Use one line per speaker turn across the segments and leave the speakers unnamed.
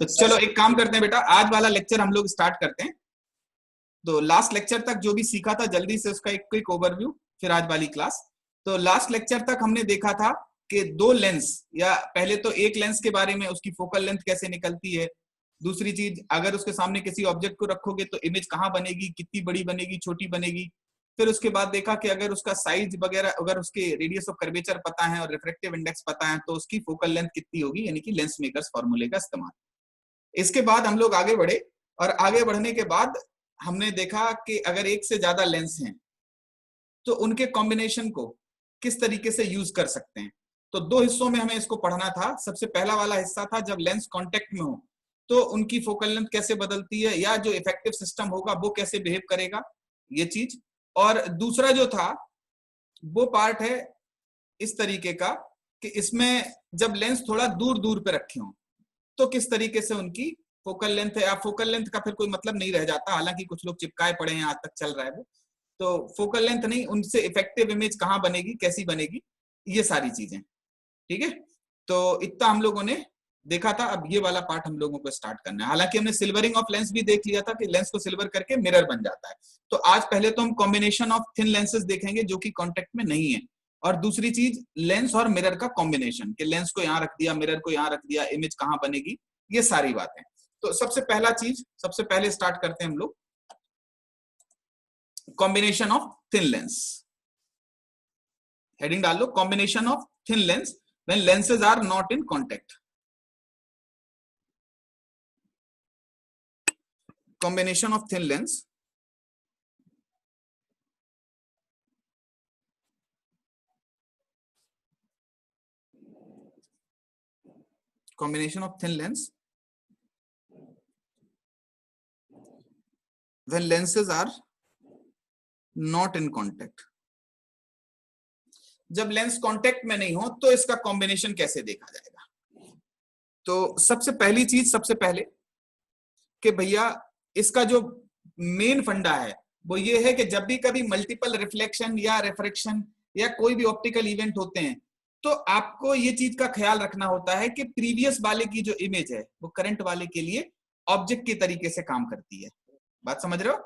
तो चलो एक काम करते हैं बेटा, आज वाला लेक्चर हम लोग स्टार्ट करते हैं। तो लास्ट लेक्चर तक जो भी सीखा था जल्दी से उसका एक क्विक ओवरव्यू, फिर आज वाली क्लास। तो लास्ट लेक्चर तक हमने देखा था कि दो लेंस, या पहले तो एक लेंस के बारे में, उसकी फोकल लेंथ कैसे निकलती है। दूसरी चीज, अगर उसके सामने किसी ऑब्जेक्ट को रखोगे तो इमेज कहाँ बनेगी, कितनी बड़ी बनेगी, छोटी बनेगी। फिर उसके बाद देखा कि अगर उसका साइज वगैरह, अगर उसके रेडियस ऑफ कर्वेचर पता है और रिफ्रैक्टिव इंडेक्स पता है तो उसकी फोकल लेंथ कितनी होगी, यानी कि लेंस मेकर्स फॉर्मूले का इस्तेमाल। इसके बाद हम लोग आगे बढ़े, और आगे बढ़ने के बाद हमने देखा कि अगर एक से ज्यादा लेंस हैं तो उनके कॉम्बिनेशन को किस तरीके से यूज कर सकते हैं। तो दो हिस्सों में हमें इसको पढ़ना था। सबसे पहला वाला हिस्सा था जब लेंस कांटेक्ट में हो तो उनकी फोकल लेंथ कैसे बदलती है, या जो इफेक्टिव सिस्टम होगा वो कैसे बिहेव करेगा, ये चीज। और दूसरा जो था वो पार्ट है इस तरीके का कि इसमें जब लेंस थोड़ा दूर दूर पे रखे हों तो किस तरीके से उनकी फोकल लेंथ है। फोकल लेंथ का फिर कोई मतलब नहीं रह जाता, हालांकि कुछ लोग चिपकाए पड़े हैं, आज तक चल रहा है वो। तो फोकल लेंथ नहीं, उनसे इफेक्टिव इमेज कहाँ बनेगी, कैसी बनेगी, ये सारी चीजें। ठीक है, तो इतना हम लोगों ने देखा था। अब ये वाला पार्ट हम लोगों को स्टार्ट करना है। हालांकि हमने सिल्वरिंग ऑफ लेंस भी देख लिया था कि लेंस को सिल्वर करके मिरर बन जाता है। तो आज पहले तो हम कॉम्बिनेशन ऑफ थिन लेंसेज देखेंगे जो कि कॉन्टेक्ट में नहीं है, और दूसरी चीज लेंस और मिरर का कॉम्बिनेशन, कि लेंस को यहाँ रख दिया, मिरर को यहाँ रख दिया, इमेज कहाँ बनेगी, ये सारी बातें। तो सबसे पहला चीज, सबसे पहले स्टार्ट करते हैं हम लोग combination of thin lens. Heading डाल लो, combination of thin lens when lenses are not in contact. Combination of thin lens combination of thin lens when lenses are not in contact। जब लेंस कांटेक्ट में नहीं हो तो इसका combination कैसे देखा जाएगा। तो सबसे पहली चीज, सबसे पहले कि भैया इसका जो मेन फंडा है वो ये है कि जब भी कभी मल्टीपल रिफ्लेक्शन या रिफ्रैक्शन या कोई भी ऑप्टिकल इवेंट होते हैं तो आपको ये चीज का ख्याल रखना होता है कि प्रीवियस वाले की जो इमेज है वो करंट वाले के लिए ऑब्जेक्ट के तरीके से काम करती है। बात समझ रहे हो?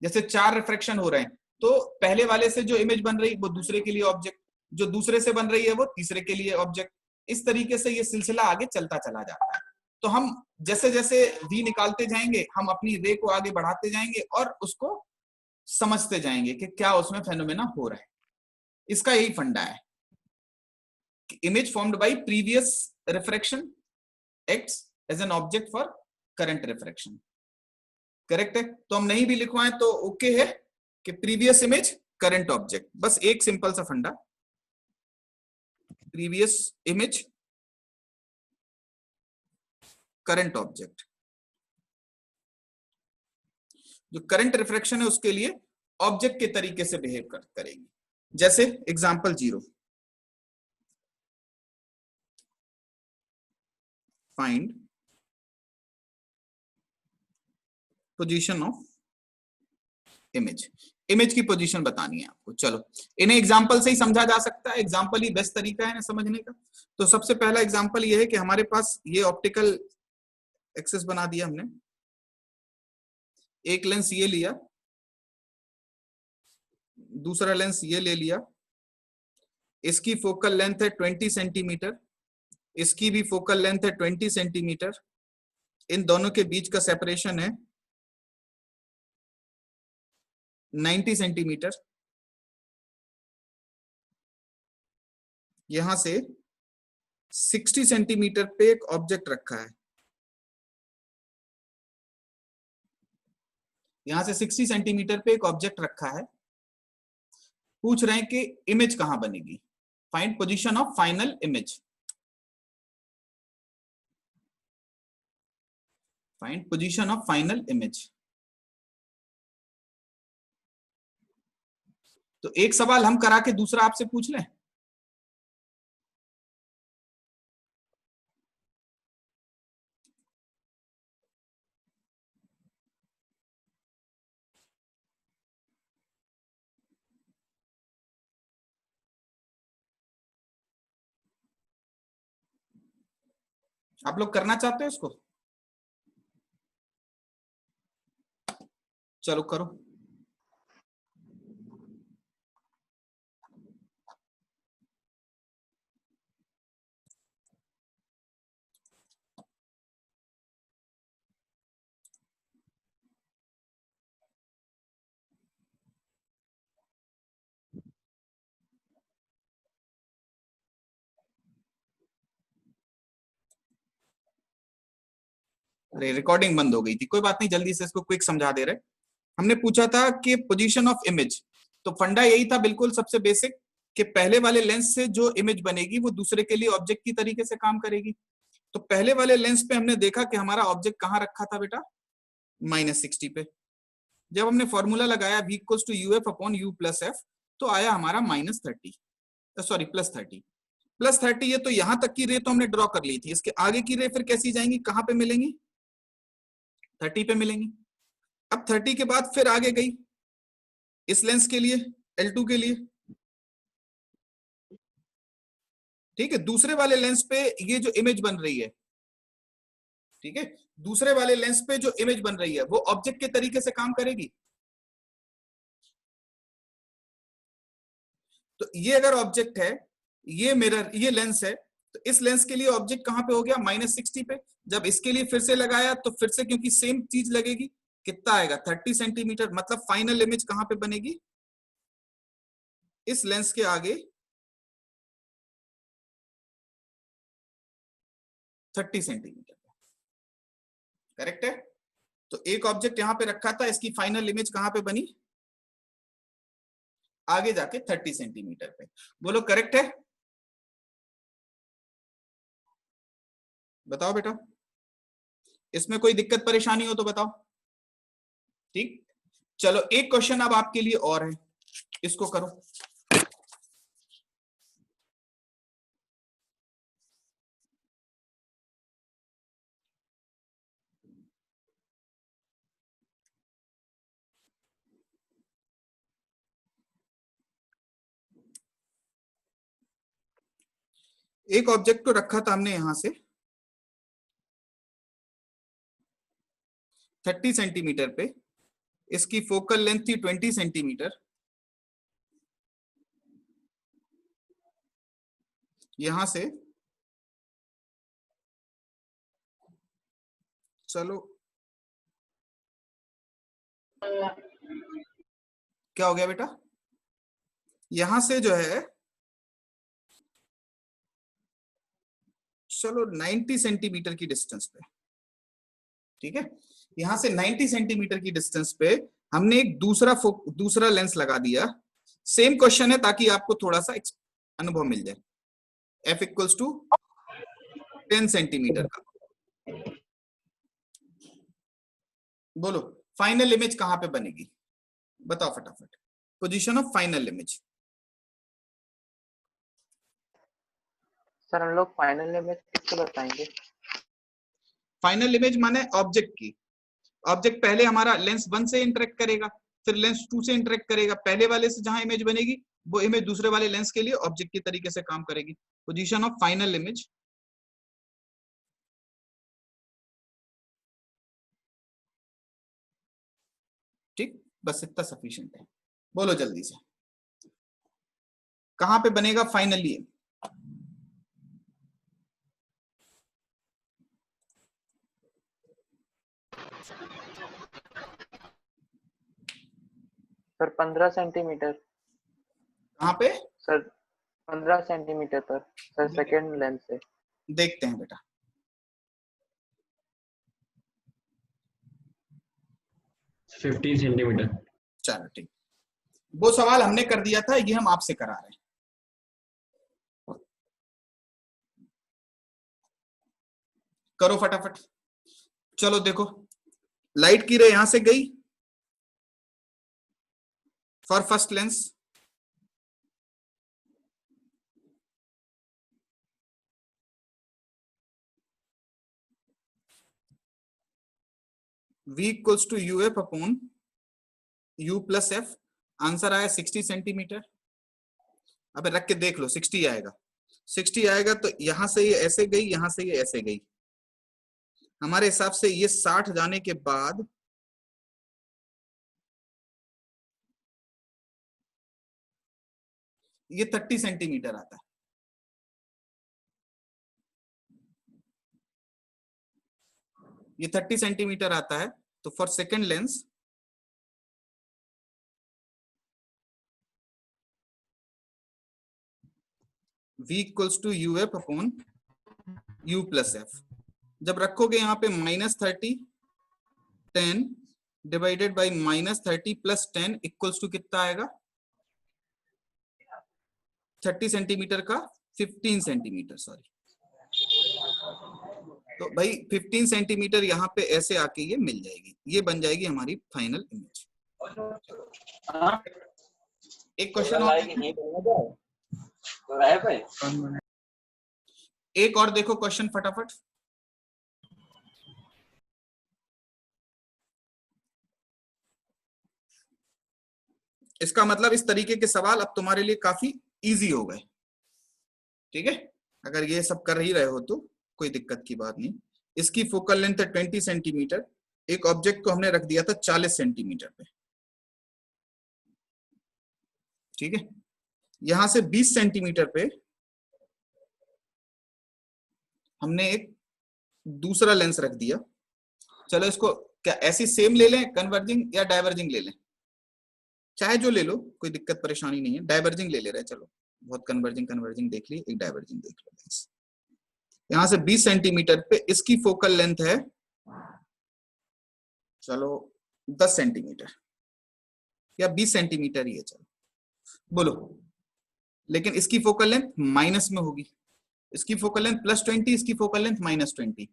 जैसे 4 रिफ्रैक्शन हो रहे हैं तो पहले वाले से जो इमेज बन रही वो दूसरे के लिए ऑब्जेक्ट, जो दूसरे से बन रही है वो तीसरे के लिए ऑब्जेक्ट। इस तरीके से ये सिलसिला आगे चलता चला जाता है। तो हम जैसे जैसे वी निकालते जाएंगे हम अपनी रे को आगे बढ़ाते जाएंगे और उसको समझते जाएंगे कि क्या उसमें फेनोमेना हो रहा है। इसका यही फंडा है कि image formed by previous refraction acts as an object for current refraction. Correct है? तो हम नहीं भी लिखवाएं तो ओके है कि प्रीवियस इमेज करंट ऑब्जेक्ट, बस एक सिंपल सा फंडा, प्रीवियस इमेज करंट ऑब्जेक्ट। जो करंट रिफ्रैक्शन है उसके लिए ऑब्जेक्ट के तरीके से बिहेव करेगी। जैसे example 0, find position of image. Image की पोजीशन बतानी है आपको। चलो इन्हें एग्जांपल से ही समझा जा सकता है, एग्जांपल ही बेस्ट तरीका है ना समझने का। तो सबसे पहला एग्जांपल ये है कि हमारे पास ये ऑप्टिकल एक्सिस बना दिया हमने, एक लेंस ये लिया, दूसरा लेंस ये ले लिया, इसकी फोकल लेंथ है 20 सेंटीमीटर, इसकी भी फोकल लेंथ है 20 सेंटीमीटर, इन दोनों के बीच का सेपरेशन है 90 सेंटीमीटर। यहां से 60 सेंटीमीटर पे एक ऑब्जेक्ट रखा है, यहां से 60 सेंटीमीटर पे एक ऑब्जेक्ट रखा है। पूछ रहे हैं कि इमेज कहां बनेगी, find position of final image. Find position of final image. तो एक सवाल हम करा के दूसरा आपसे पूछ लें। आप लोग करना चाहते हो इसको? चलो करो। अरे रिकॉर्डिंग बंद हो गई थी, कोई बात नहीं, जल्दी से इसको क्विक समझा दे रहे। हमने पूछा था कि पोजीशन ऑफ इमेज, तो फंडा यही था बिल्कुल सबसे बेसिक, कि पहले वाले लेंस से जो इमेज बनेगी वो दूसरे के लिए ऑब्जेक्ट की तरीके से काम करेगी। तो पहले वाले लेंस पे हमने देखा कि हमारा ऑब्जेक्ट कहाँ रखा था बेटा, -60 पे। जब हमने फॉर्मूला लगाया v equals to U F upon U plus F, तो आया हमारा -30, सॉरी +30। +30 ये तो यहां तक की रे तो हमने ड्रॉ कर ली थी, इसके आगे की रे फिर कैसी जाएंगी, कहां पे मिलेंगी, 30 पे मिलेंगी। अब 30 के बाद फिर आगे गई इस लेंस के लिए, L2 के लिए, ठीक है। दूसरे वाले लेंस पे ये जो इमेज बन रही है, ठीक है, दूसरे वाले लेंस पे जो इमेज बन रही है वो ऑब्जेक्ट के तरीके से काम करेगी। तो ये अगर ऑब्जेक्ट है, ये मिरर, ये लेंस है, तो इस लेंस के लिए ऑब्जेक्ट कहां पे हो गया, -60 पे। जब इसके लिए फिर से लगाया तो फिर से क्योंकि सेम चीज लगेगी, कितना आएगा, 30 सेंटीमीटर। मतलब फाइनल इमेज कहां पे बनेगी, इस लेंस के आगे 30 सेंटीमीटर, करेक्ट है। तो एक ऑब्जेक्ट यहां पे रखा था, इसकी फाइनल इमेज कहां पे बनी, आगे जाके 30 सेंटीमीटर पे। बोलो करेक्ट है, बताओ बेटा, इसमें कोई दिक्कत परेशानी हो तो बताओ। ठीक, चलो एक क्वेश्चन अब आपके लिए और है, इसको करो। एक ऑब्जेक्ट को रखा था हमने यहां से 30 सेंटीमीटर पे, इसकी फोकल लेंथ थी 20 सेंटीमीटर। यहां से चलो, क्या हो गया बेटा, यहां से जो है चलो 90 सेंटीमीटर की डिस्टेंस पे, ठीक है, यहां से 90 सेंटीमीटर की डिस्टेंस पे हमने एक दूसरा लेंस लगा दिया। सेम क्वेश्चन है ताकि आपको थोड़ा सा अनुभव मिल जाए। f इक्वल्स टू 10 सेंटीमीटर का, बोलो फाइनल इमेज कहां पे बनेगी, बताओ फटाफट, position of final image.
Sir हम लोग फाइनल इमेज किसको बताएंगे,
फाइनल इमेज माने ऑब्जेक्ट की। ऑब्जेक्ट पहले हमारा लेंस 1 से इंटरेक्ट करेगा, फिर लेंस 2 से इंटरेक्ट करेगा, पहले वाले से जहां इमेज बनेगी वो इमेज दूसरे वाले लेंस के लिए ऑब्जेक्ट की तरीके से काम करेगी। पोजीशन ऑफ फाइनल इमेज, ठीक, बस इतना सफिशिएंट है। बोलो जल्दी से, कहां पे बनेगा फाइनली,
सर 15 सेंटीमीटर,
कहां पे,
सर 15 सेंटीमीटर पर, सर सेकेंड लेंस से।
देखते हैं बेटा,
15 सेंटीमीटर।
चलो ठीक, वो सवाल हमने कर दिया था, ये हम आपसे करा रहे हैं। करो फटाफट, चलो देखो, लाइट की रे यहां से गई for first lens, v equals to U F upon U plus F. Answer आया 60 सेंटीमीटर। अब रख के देख लो, 60 आएगा, 60 आएगा तो यहां से ये ऐसे गई, यहां से ये ऐसे गई, हमारे हिसाब से ये 60 जाने के बाद ये 30 सेंटीमीटर आता है। ये 30 सेंटीमीटर आता है। तो for second lens v equals to U F upon u plus F. जब रखोगे यहाँ पे -30 10 divided by -30 plus 10 equals to कितना आएगा? 30 सेंटीमीटर का 15 सेंटीमीटर, सॉरी। तो भाई 15 सेंटीमीटर यहाँ पे ऐसे आके ये मिल जाएगी, ये बन जाएगी हमारी फाइनल इमेज। एक क्वेश्चन और, एक और देखो क्वेश्चन फटाफट। इसका मतलब इस तरीके के सवाल अब तुम्हारे लिए काफी इजी हो गए, ठीक है। अगर ये सब कर ही रहे हो तो कोई दिक्कत की बात नहीं। इसकी फोकल लेंथ है 20 सेंटीमीटर। एक ऑब्जेक्ट को हमने रख दिया था 40 सेंटीमीटर पे, ठीक है। यहां से 20 सेंटीमीटर पे हमने एक दूसरा लेंस रख दिया। चलो इसको क्या ऐसी सेम ले लें, कन्वर्जिंग या डाइवर्जिंग ले लें? चाहे जो ले लो, कोई दिक्कत परेशानी नहीं है। डाइवर्जिंग ले ले रहे हैं, चलो। बहुत कन्वर्जिंग देख ली, एक डाइवर्जिंग देख लो। यहां से 20 सेंटीमीटर पे इसकी फोकल लेंथ है, चलो 10 सेंटीमीटर या 20 सेंटीमीटर ही है, चलो बोलो। लेकिन इसकी फोकल लेंथ माइनस में होगी, इसकी फोकल लेंथ +20, इसकी फोकल लेंथ -20।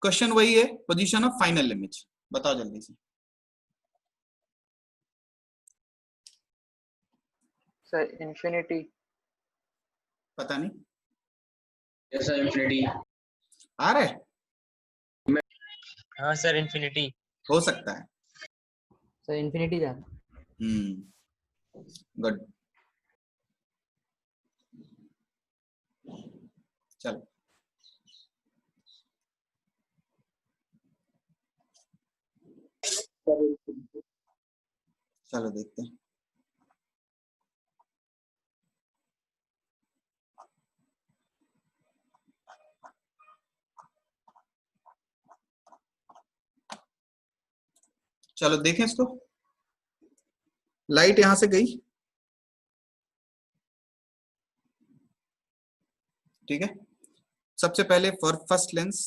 क्वेश्चन वही है, पोजीशन ऑफ फाइनल इमेज। बताओ जल्दी से।
Sir infinity.
पता नहीं,
Yes, sir, infinity.
आ रहा है?
हाँ सर इंफिनिटी।
हो सकता है।
सर इंफिनिटी जाना।
गुड, चलो चलो देखते हैं। चलो देखें इसको। लाइट यहां से गई, ठीक है। सबसे पहले for first lens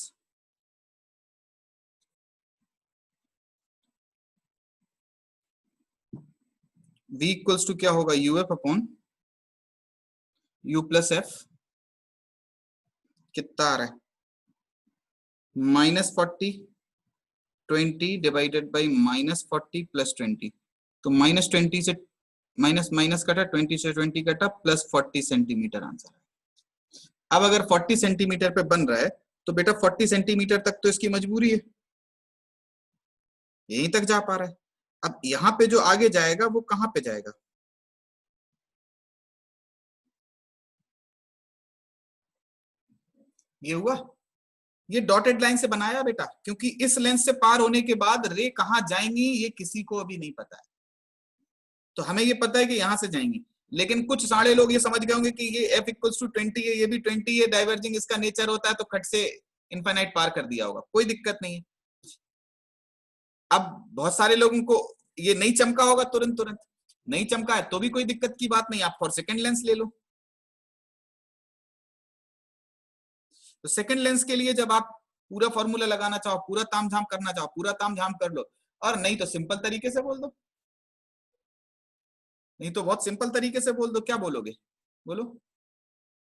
v equals to क्या होगा? U F upon U plus F. कितना आ रहा है? -40 20 डिवाइडेड बाई -40 प्लस 20। तो -20 से माइनस माइनस कटा, 20 से 20 कटा, +40 सेंटीमीटर आंसर है। अब अगर 40 सेंटीमीटर पे बन रहा है तो बेटा 40 सेंटीमीटर तक तो इसकी मजबूरी है, यहीं तक जा पा रहा है। अब यहाँ पे जो आगे जाएगा वो कहाँ पे जाएगा? ये हुआ, ये डॉटेड लाइन से बनाया बेटा, क्योंकि इस लेंस से पार होने के बाद रे कहाँ जाएंगी ये किसी को अभी नहीं पता है। तो हमें ये पता है कि यहां से जाएंगी, लेकिन कुछ सारे लोग ये समझ गए होंगे कि ये f इक्वल्स टू 20 है, ये भी 20 है, डाइवर्जिंग इसका नेचर होता है, तो खट से इनफाइनाइट पार कर दिया होगा, कोई दिक्कत नहीं है। अब बहुत सारे लोगों को ये नहीं चमका होगा, तुरंत नहीं चमका है तो भी कोई दिक्कत की बात नहीं, आप फॉर सेकेंड लेंस ले लो। तो सेकेंड लेंस के लिए जब आप पूरा फॉर्मूला लगाना चाहो, पूरा तामझाम करना चाहो, पूरा तामझाम कर लो, और नहीं तो सिंपल तरीके से बोल दो। नहीं तो बहुत सिंपल तरीके से बोल दो। क्या बोलोगे? बोलो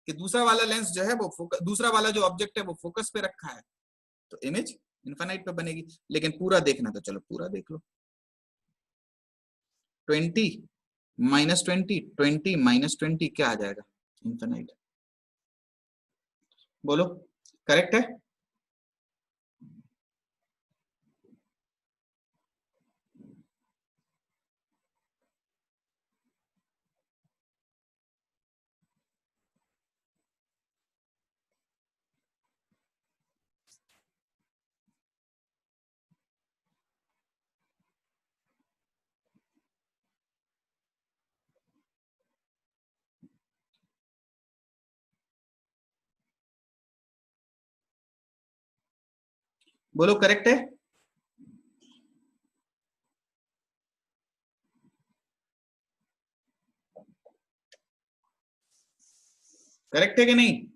कि दूसरा वाला लेंस जो है वो दूसरा वाला जो ऑब्जेक्ट है वो फोकस पे रखा है, तो इमेज इनफाइनाइट पे बनेगी। लेकिन पूरा देखना तो चलो पूरा देख लो। 20 -20 20 -20 क्या आ जाएगा? इनफाइनाइट। बोलो करेक्ट है? बोलो करेक्ट है? करेक्ट है कि नहीं?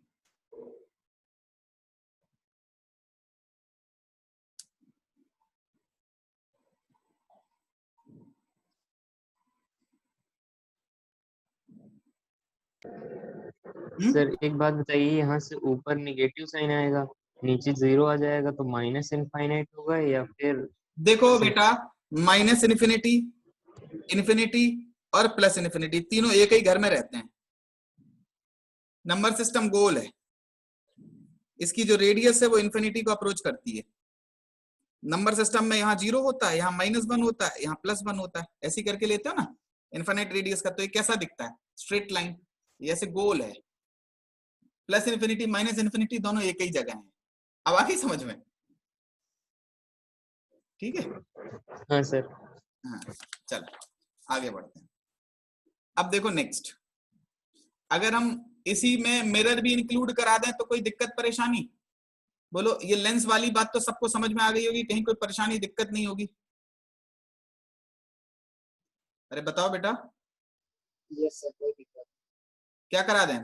सर एक बात बताइए, यहाँ से ऊपर निगेटिव साइन आएगा, नीचे 0 आ जाएगा, तो माइनस इनफाइनाइट होगा या फिर?
देखो बेटा, माइनस इन्फिनिटी, इन्फिनिटी और प्लस इन्फिनिटी तीनों एक ही घर में रहते हैं। नंबर सिस्टम गोल है, इसकी जो रेडियस है वो इन्फिनिटी को अप्रोच करती है। नंबर सिस्टम में यहाँ 0 होता है, यहाँ -1 होता है, यहाँ +1 होता है, ऐसे करके लेते हो ना इन्फिनिट रेडियस का। तो ये कैसा दिखता है? स्ट्रेट लाइन, ये ऐसे गोल है। प्लस इन्फिनिटी माइनस इन्फिनिटी दोनों एक ही जगह है। अब आ गई समझ में? ठीक है।
हाँ सर।
हाँ, चलो आगे बढ़ते हैं। अब देखो नेक्स्ट, अगर हम इसी में मिरर भी इंक्लूड करा दें तो कोई दिक्कत परेशानी? बोलो, ये लेंस वाली बात तो सबको समझ में आ गई होगी, कहीं कोई परेशानी दिक्कत नहीं होगी? अरे बताओ बेटा।
यस सर, कोई दिक्कत।
क्या करा दें?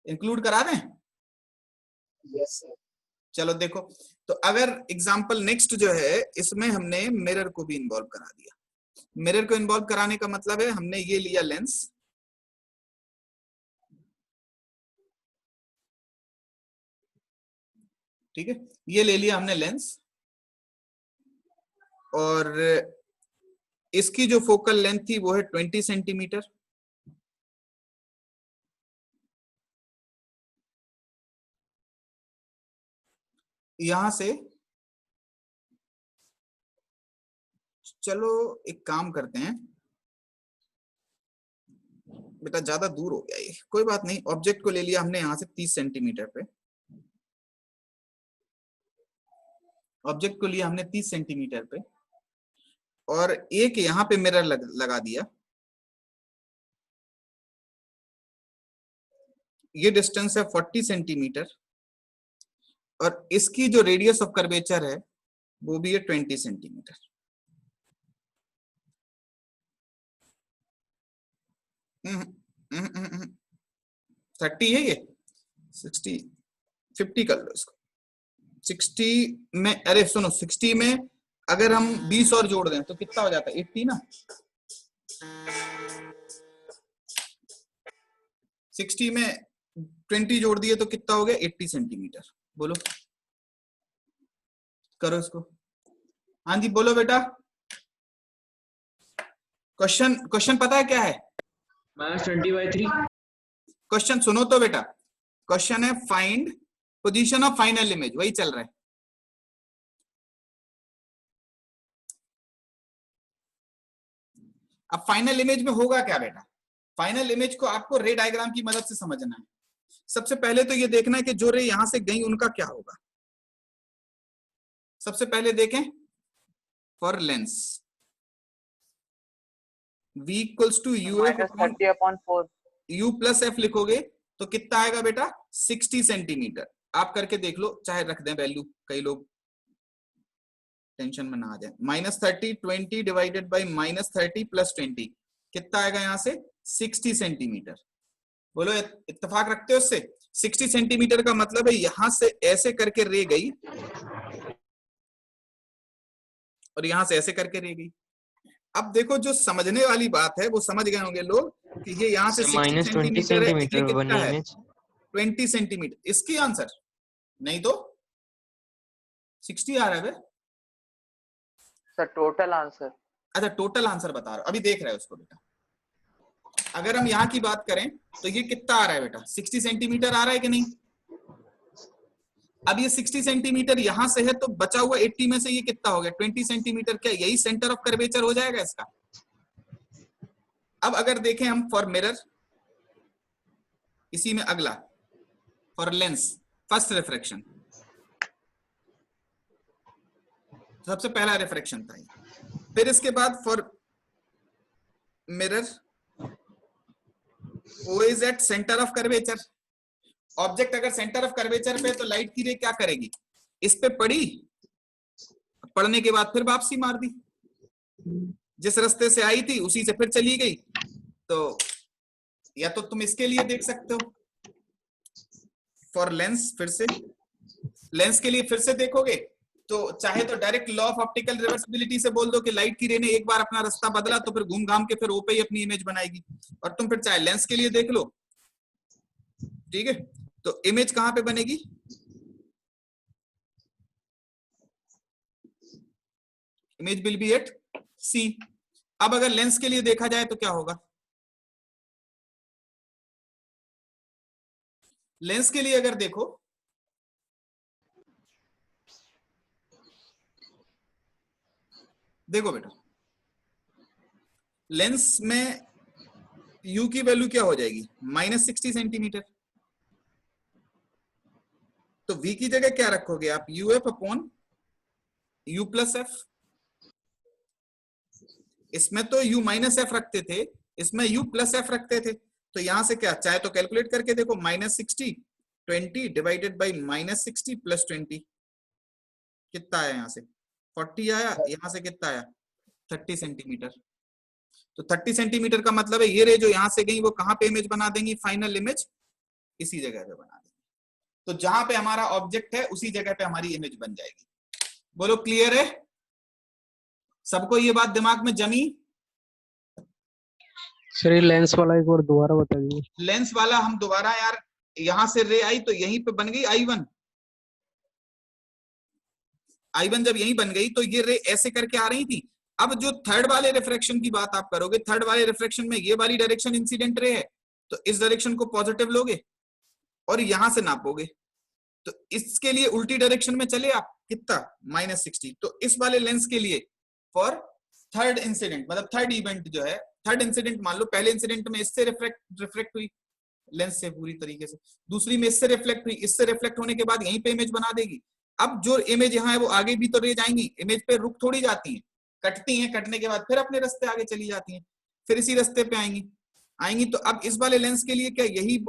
इंक्लूड करा दें?
Yes sir.
चलो देखो, तो अगर एग्जांपल नेक्स्ट जो है, इसमें हमने मिरर को भी इन्वॉल्व करा दिया। मिरर को इन्वॉल्व कराने का मतलब है हमने ये लिया लेंस, ठीक है, ये ले लिया हमने लेंस, और इसकी जो फोकल लेंथ थी वो है 20 सेंटीमीटर। यहां से चलो एक काम करते हैं बेटा, ज्यादा दूर हो गया ये, कोई बात नहीं। ऑब्जेक्ट को ले लिया हमने यहां से 30 सेंटीमीटर पे, ऑब्जेक्ट को लिया हमने 30 सेंटीमीटर पे, और एक यहां पे मिरर लगा दिया। ये डिस्टेंस है 40 सेंटीमीटर, और इसकी जो रेडियस ऑफ कर्वेचर है वो भी है 20 सेंटीमीटर। हम्म 30 है ये, 60 50 कर लो इसको। 60 में, अरे सुनो, 60 में अगर हम 20 और जोड़ दें तो कितना हो जाता है? 80 ना। 60 में 20 जोड़ दिए तो कितना हो गया? 80 सेंटीमीटर। बोलो, करो इसको। हाँ जी बोलो बेटा। क्वेश्चन पता है क्या है?
-20/3।
क्वेश्चन सुनो तो बेटा, क्वेश्चन है find position of final image, वही चल रहा है। अब फाइनल इमेज में होगा क्या बेटा? फाइनल इमेज को आपको रे डायग्राम की मदद से समझना है। सबसे पहले तो ये देखना है कि जो रे यहां से गई उनका क्या होगा। सबसे पहले देखें for lens, v equals to
-30/4।
u plus F लिखोगे तो कितना आएगा बेटा? 60 सेंटीमीटर। आप करके देख लो, चाहे रख दें वैल्यू, कई लोग टेंशन में ना आ जाए। -30 20 डिवाइडेड बाई -30 प्लस 20 कितना आएगा यहाँ से? 60 सेंटीमीटर। बोलो इत्तेफाक रखते हो उससे? 60 सेंटीमीटर का मतलब है यहां से ऐसे करके रे गई और यहां से ऐसे करके रे गई। अब देखो, जो समझने वाली बात है वो समझ गए होंगे लोग कि ये यहाँ से 60 सेंटीमीटर है, ये कितना है? 20 सेंटीमीटर। इसकी आंसर नहीं तो 60 आ रहा है।
Sir total answer.
अच्छा, टोटल आंसर बता रहा हूं, अभी देख रहे हो उसको बेटा। अगर हम यहाँ की बात करें तो ये कितना आ रहा है बेटा? 60 सेंटीमीटर आ रहा है कि नहीं? अब ये 60 सेंटीमीटर यहां से है तो बचा हुआ 80 में से ये कितना हो गया? 20 सेंटीमीटर। क्या यही सेंटर ऑफ कर्वेचर हो जाएगा इसका? अब अगर देखें हम फॉर मिरर, इसी में अगला फॉर लेंस, फर्स्ट रिफ्रैक्शन, सबसे पहला रिफ्रैक्शन था ये। फिर इसके बाद for mirror, O is at centre of curvature. Object अगर सेंटर ऑफ कर्वेचर पे तो लाइट की रे क्या करेगी? इस पे पड़ी पढ़ने के बाद फिर वापसी मार दी, जिस रास्ते से आई थी उसी से फिर चली गई। तो या तो तुम इसके लिए देख सकते हो फॉर लेंस, फिर से लेंस के लिए फिर से देखोगे तो चाहे तो direct law of optical reversibility से बोल दो कि लाइट की रे ने एक बार अपना रास्ता बदला तो फिर घूम घाम के फिर ओ पे ही अपनी इमेज बनाएगी, और तुम फिर चाहे लेंस के लिए देख लो, ठीक है। तो इमेज कहां पे बनेगी, इमेज विल बी एट सी। अब अगर लेंस के लिए देखा जाए तो क्या होगा, लेंस के लिए अगर देखो देखो बेटा, लेंस में u की वैल्यू क्या हो जाएगी, -60 सेंटीमीटर। तो v की जगह क्या रखोगे आप, uf upon u plus F. इसमें तो u माइनस एफ रखते थे, इसमें u प्लस एफ रखते थे। तो यहां से क्या, चाहे तो कैलकुलेट करके देखो, -60 20 डिवाइडेड बाई -60 प्लस 20 कितना आया, यहाँ से 40 आया, यहाँ से कितना आया 30 सेंटीमीटर। तो 30 सेंटीमीटर का मतलब है ये रे जो यहां से गई वो कहां पे इमेज बना देंगी, फाइनल इमेज इसी जगह पे बना देंगी। तो जहां पे हमारा ऑब्जेक्ट है उसी जगह पे हमारी इमेज बन जाएगी। बोलो क्लियर है सबको, ये बात दिमाग में जमी।
सर ये लेंस वाला एक बार दोबारा बता दीजिए।
लेंस वाला हम दोबारा यार, यहां से रे आई तो यहीं पे बन गई I1। I1 जब यहीं बन गई तो ये रे ऐसे करके आ रही थी। अब जो थर्ड वाले रिफ्रैक्शन की बात आप करोगे, थर्ड वाले रिफ्रैक्शन में ये वाली डायरेक्शन इंसिडेंट रे है, तो इस डायरेक्शन को पॉजिटिव लोगे और यहां से नापोगे, तो इसके लिए उल्टी डायरेक्शन में चले आप, कितना -60। तो इस वाले लेंस के लिए फॉर थर्ड इंसिडेंट, मतलब थर्ड इवेंट जो है, थर्ड इंसिडेंट मान लो, पहले इंसिडेंट में इससे रिफ्लेक्ट हुई लेंस से पूरी तरीके से, दूसरी में इससे रिफ्लेक्ट हुई, इससे रिफ्लेक्ट होने के बाद यहीं पे इमेज बना देगी। अब जो इमेज यहाँ है वो आगे भी तो रह जाएंगी, इमेज पे रुक थोड़ी जाती है, कटती हैं, कटने के बाद फिर अपने रास्ते आगे चली जाती हैं, फिर इसी रास्ते पे आएंगी। तो अब इस वाले लेंस के लिए क्या यही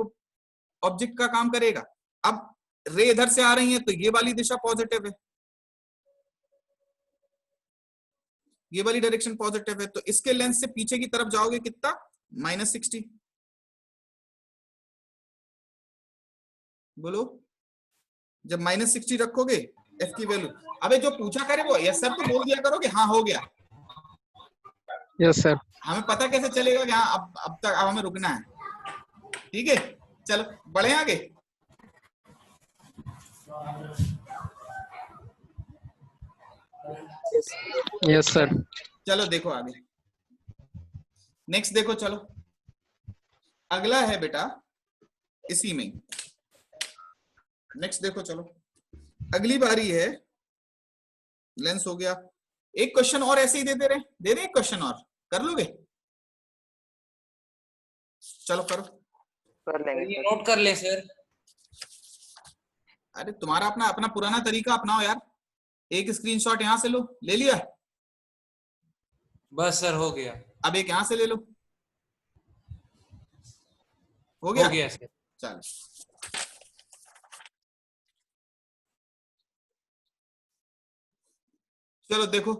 ऑब्जेक्ट का काम करेगा। अब रे इधर से आ रही है तो ये वाली दिशा पॉजिटिव है, ये वाली डायरेक्शन पॉजिटिव है, तो इसके लेंस से पीछे की तरफ जाओगे कितना, -60। बोलो, जब -60 रखोगे एफ की वैल्यू, अबे जो पूछा करे वो यस सर तो बोल दिया करोगे, हाँ हो गया।
Yes sir.
हमें पता कैसे चलेगा कि हाँ अब तक अब हमें रुकना है, ठीक है। चलो बढ़े आगे।
Yes sir.
चलो देखो आगे, नेक्स्ट देखो, चलो अगला है बेटा इसी में, नेक्स्ट देखो, चलो अगली बारी है, लेंस हो गया। एक क्वेश्चन और ऐसे ही दे दे एक क्वेश्चन और कर लोगे, चलो करो,
कर लेंगे सर।
नोट कर ले सर।
अरे तुम्हारा अपना अपना पुराना तरीका अपनाओ यार, एक स्क्रीनशॉट यहां से लो, ले लिया,
बस सर हो गया।
अब एक यहां से ले लो, हो
हो
गया
गया सर।
चलो चलो देखो,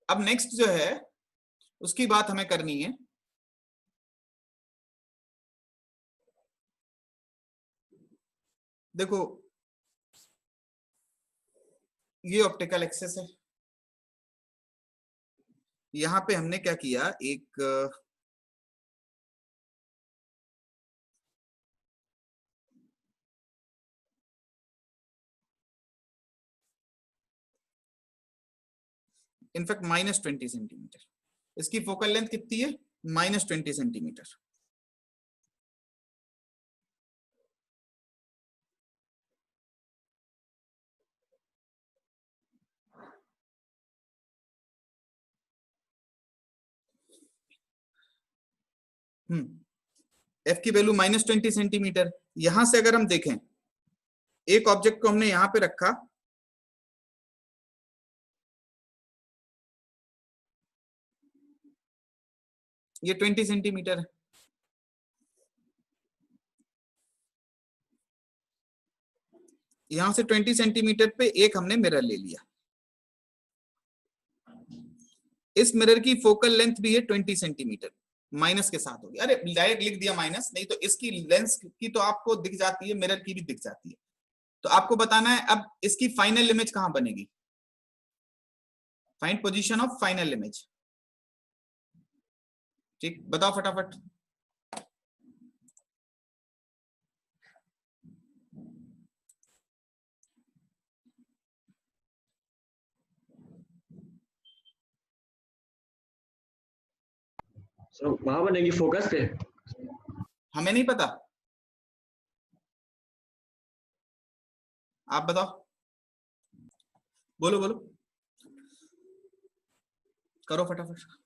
अब नेक्स्ट जो है उसकी बात हमें करनी है। देखो ये ऑप्टिकल एक्सेस है, यहां पे हमने क्या किया, एक इनफैक्ट -20 सेंटीमीटर, इसकी फोकल लेंथ कितनी है, -20 सेंटीमीटर। एफ की वैल्यू -20 सेंटीमीटर। यहां से अगर हम देखें, एक ऑब्जेक्ट को हमने यहां पे रखा, ये 20 सेंटीमीटर है, यहां से 20 सेंटीमीटर पे एक हमने मिरर ले लिया, इस मिरर की फोकल लेंथ भी है 20 सेंटीमीटर, माइनस के साथ होगी। अरे डायरेक्ट लिख दिया माइनस, नहीं तो इसकी लेंस की तो आपको दिख जाती है, मिरर की भी दिख जाती है। तो आपको बताना है अब इसकी फाइनल इमेज कहां बनेगी, find position of final image. ठीक, बताओ फटाफट।
सर वहां बनेगी फोकस पे।
हमें नहीं पता, आप बताओ, बोलो बोलो, करो फटाफट।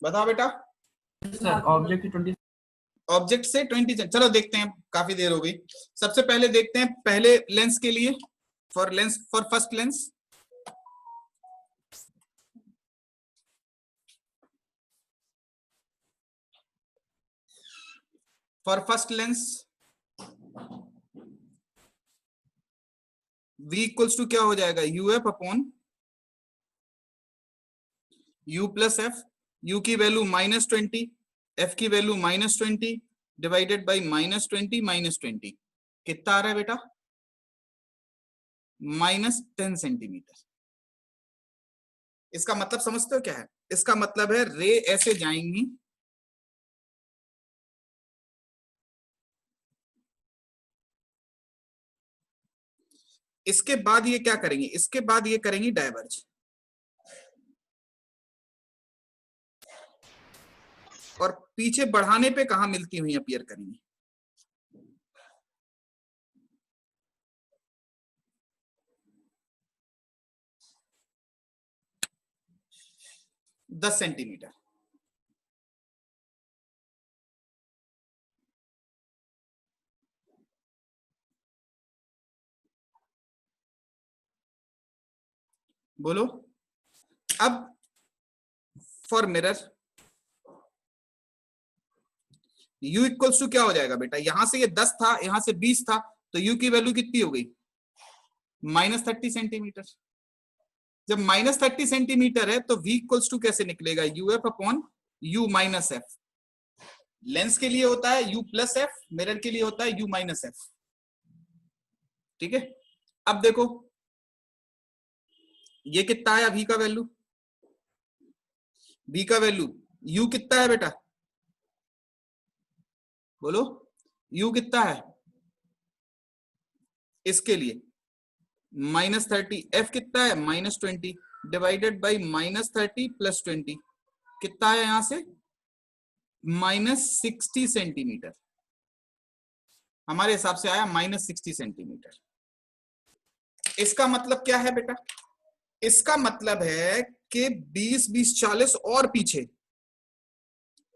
बताओ बेटा।
Sir object 20।
ऑब्जेक्ट से 20, चलो देखते हैं, काफी देर हो गई। सबसे पहले देखते हैं पहले लेंस के लिए, for first lens. For first lens v equals to क्या हो जाएगा, uf upon u plus F. u की वैल्यू -20, f की वैल्यू -20 डिवाइडेड बाई -20 -20 कितना आ रहा है बेटा, -10 सेंटीमीटर। इसका मतलब समझते हो क्या है, इसका मतलब है रे ऐसे जाएंगी, इसके बाद ये क्या करेंगे, इसके बाद ये करेंगी डाइवर्ज, और पीछे बढ़ाने पे कहां मिलती हुई अपीयर करेंगी, दस सेंटीमीटर। बोलो अब for mirror u equals to क्या हो जाएगा बेटा, यहां से ये 10 था, यहां से 20 था, तो u की वैल्यू कितनी हो गई, -30 सेंटीमीटर। जब -30 सेंटीमीटर है तो v इक्वल्स टू कैसे निकलेगा, uf upon u minus F. Lens के लिए होता है u प्लस एफ, मिरर के लिए होता है u माइनस एफ। ठीक है, अब देखो ये कितना आया v का वैल्यू, v का वैल्यू u कितना है बेटा, बोलो u कितना है इसके लिए, -30, f कितना है -20 डिवाइडेड बाई -30 प्लस 20 कितना है यहां से, -60 सेंटीमीटर। हमारे हिसाब से आया -60 सेंटीमीटर। इसका मतलब क्या है बेटा, इसका मतलब है कि 20 20 40 और पीछे,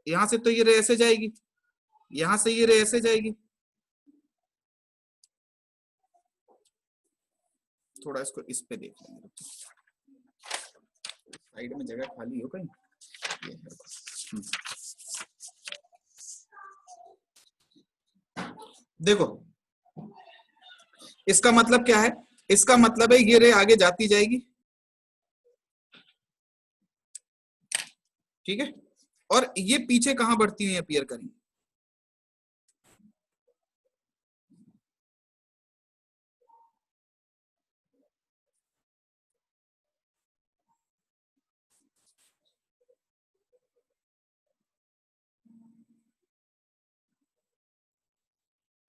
यहां से तो ये रे ऐसे जाएगी, यहां से ये रे ऐसे जाएगी, थोड़ा इसको इस पे देख लेंगे, साइड में जगह खाली हो कहीं, ये है बस। देखो इसका मतलब क्या है, इसका मतलब है ये रे आगे जाती जाएगी, ठीक है, और ये पीछे कहां बढ़ती हुई अपीयर करेंगी,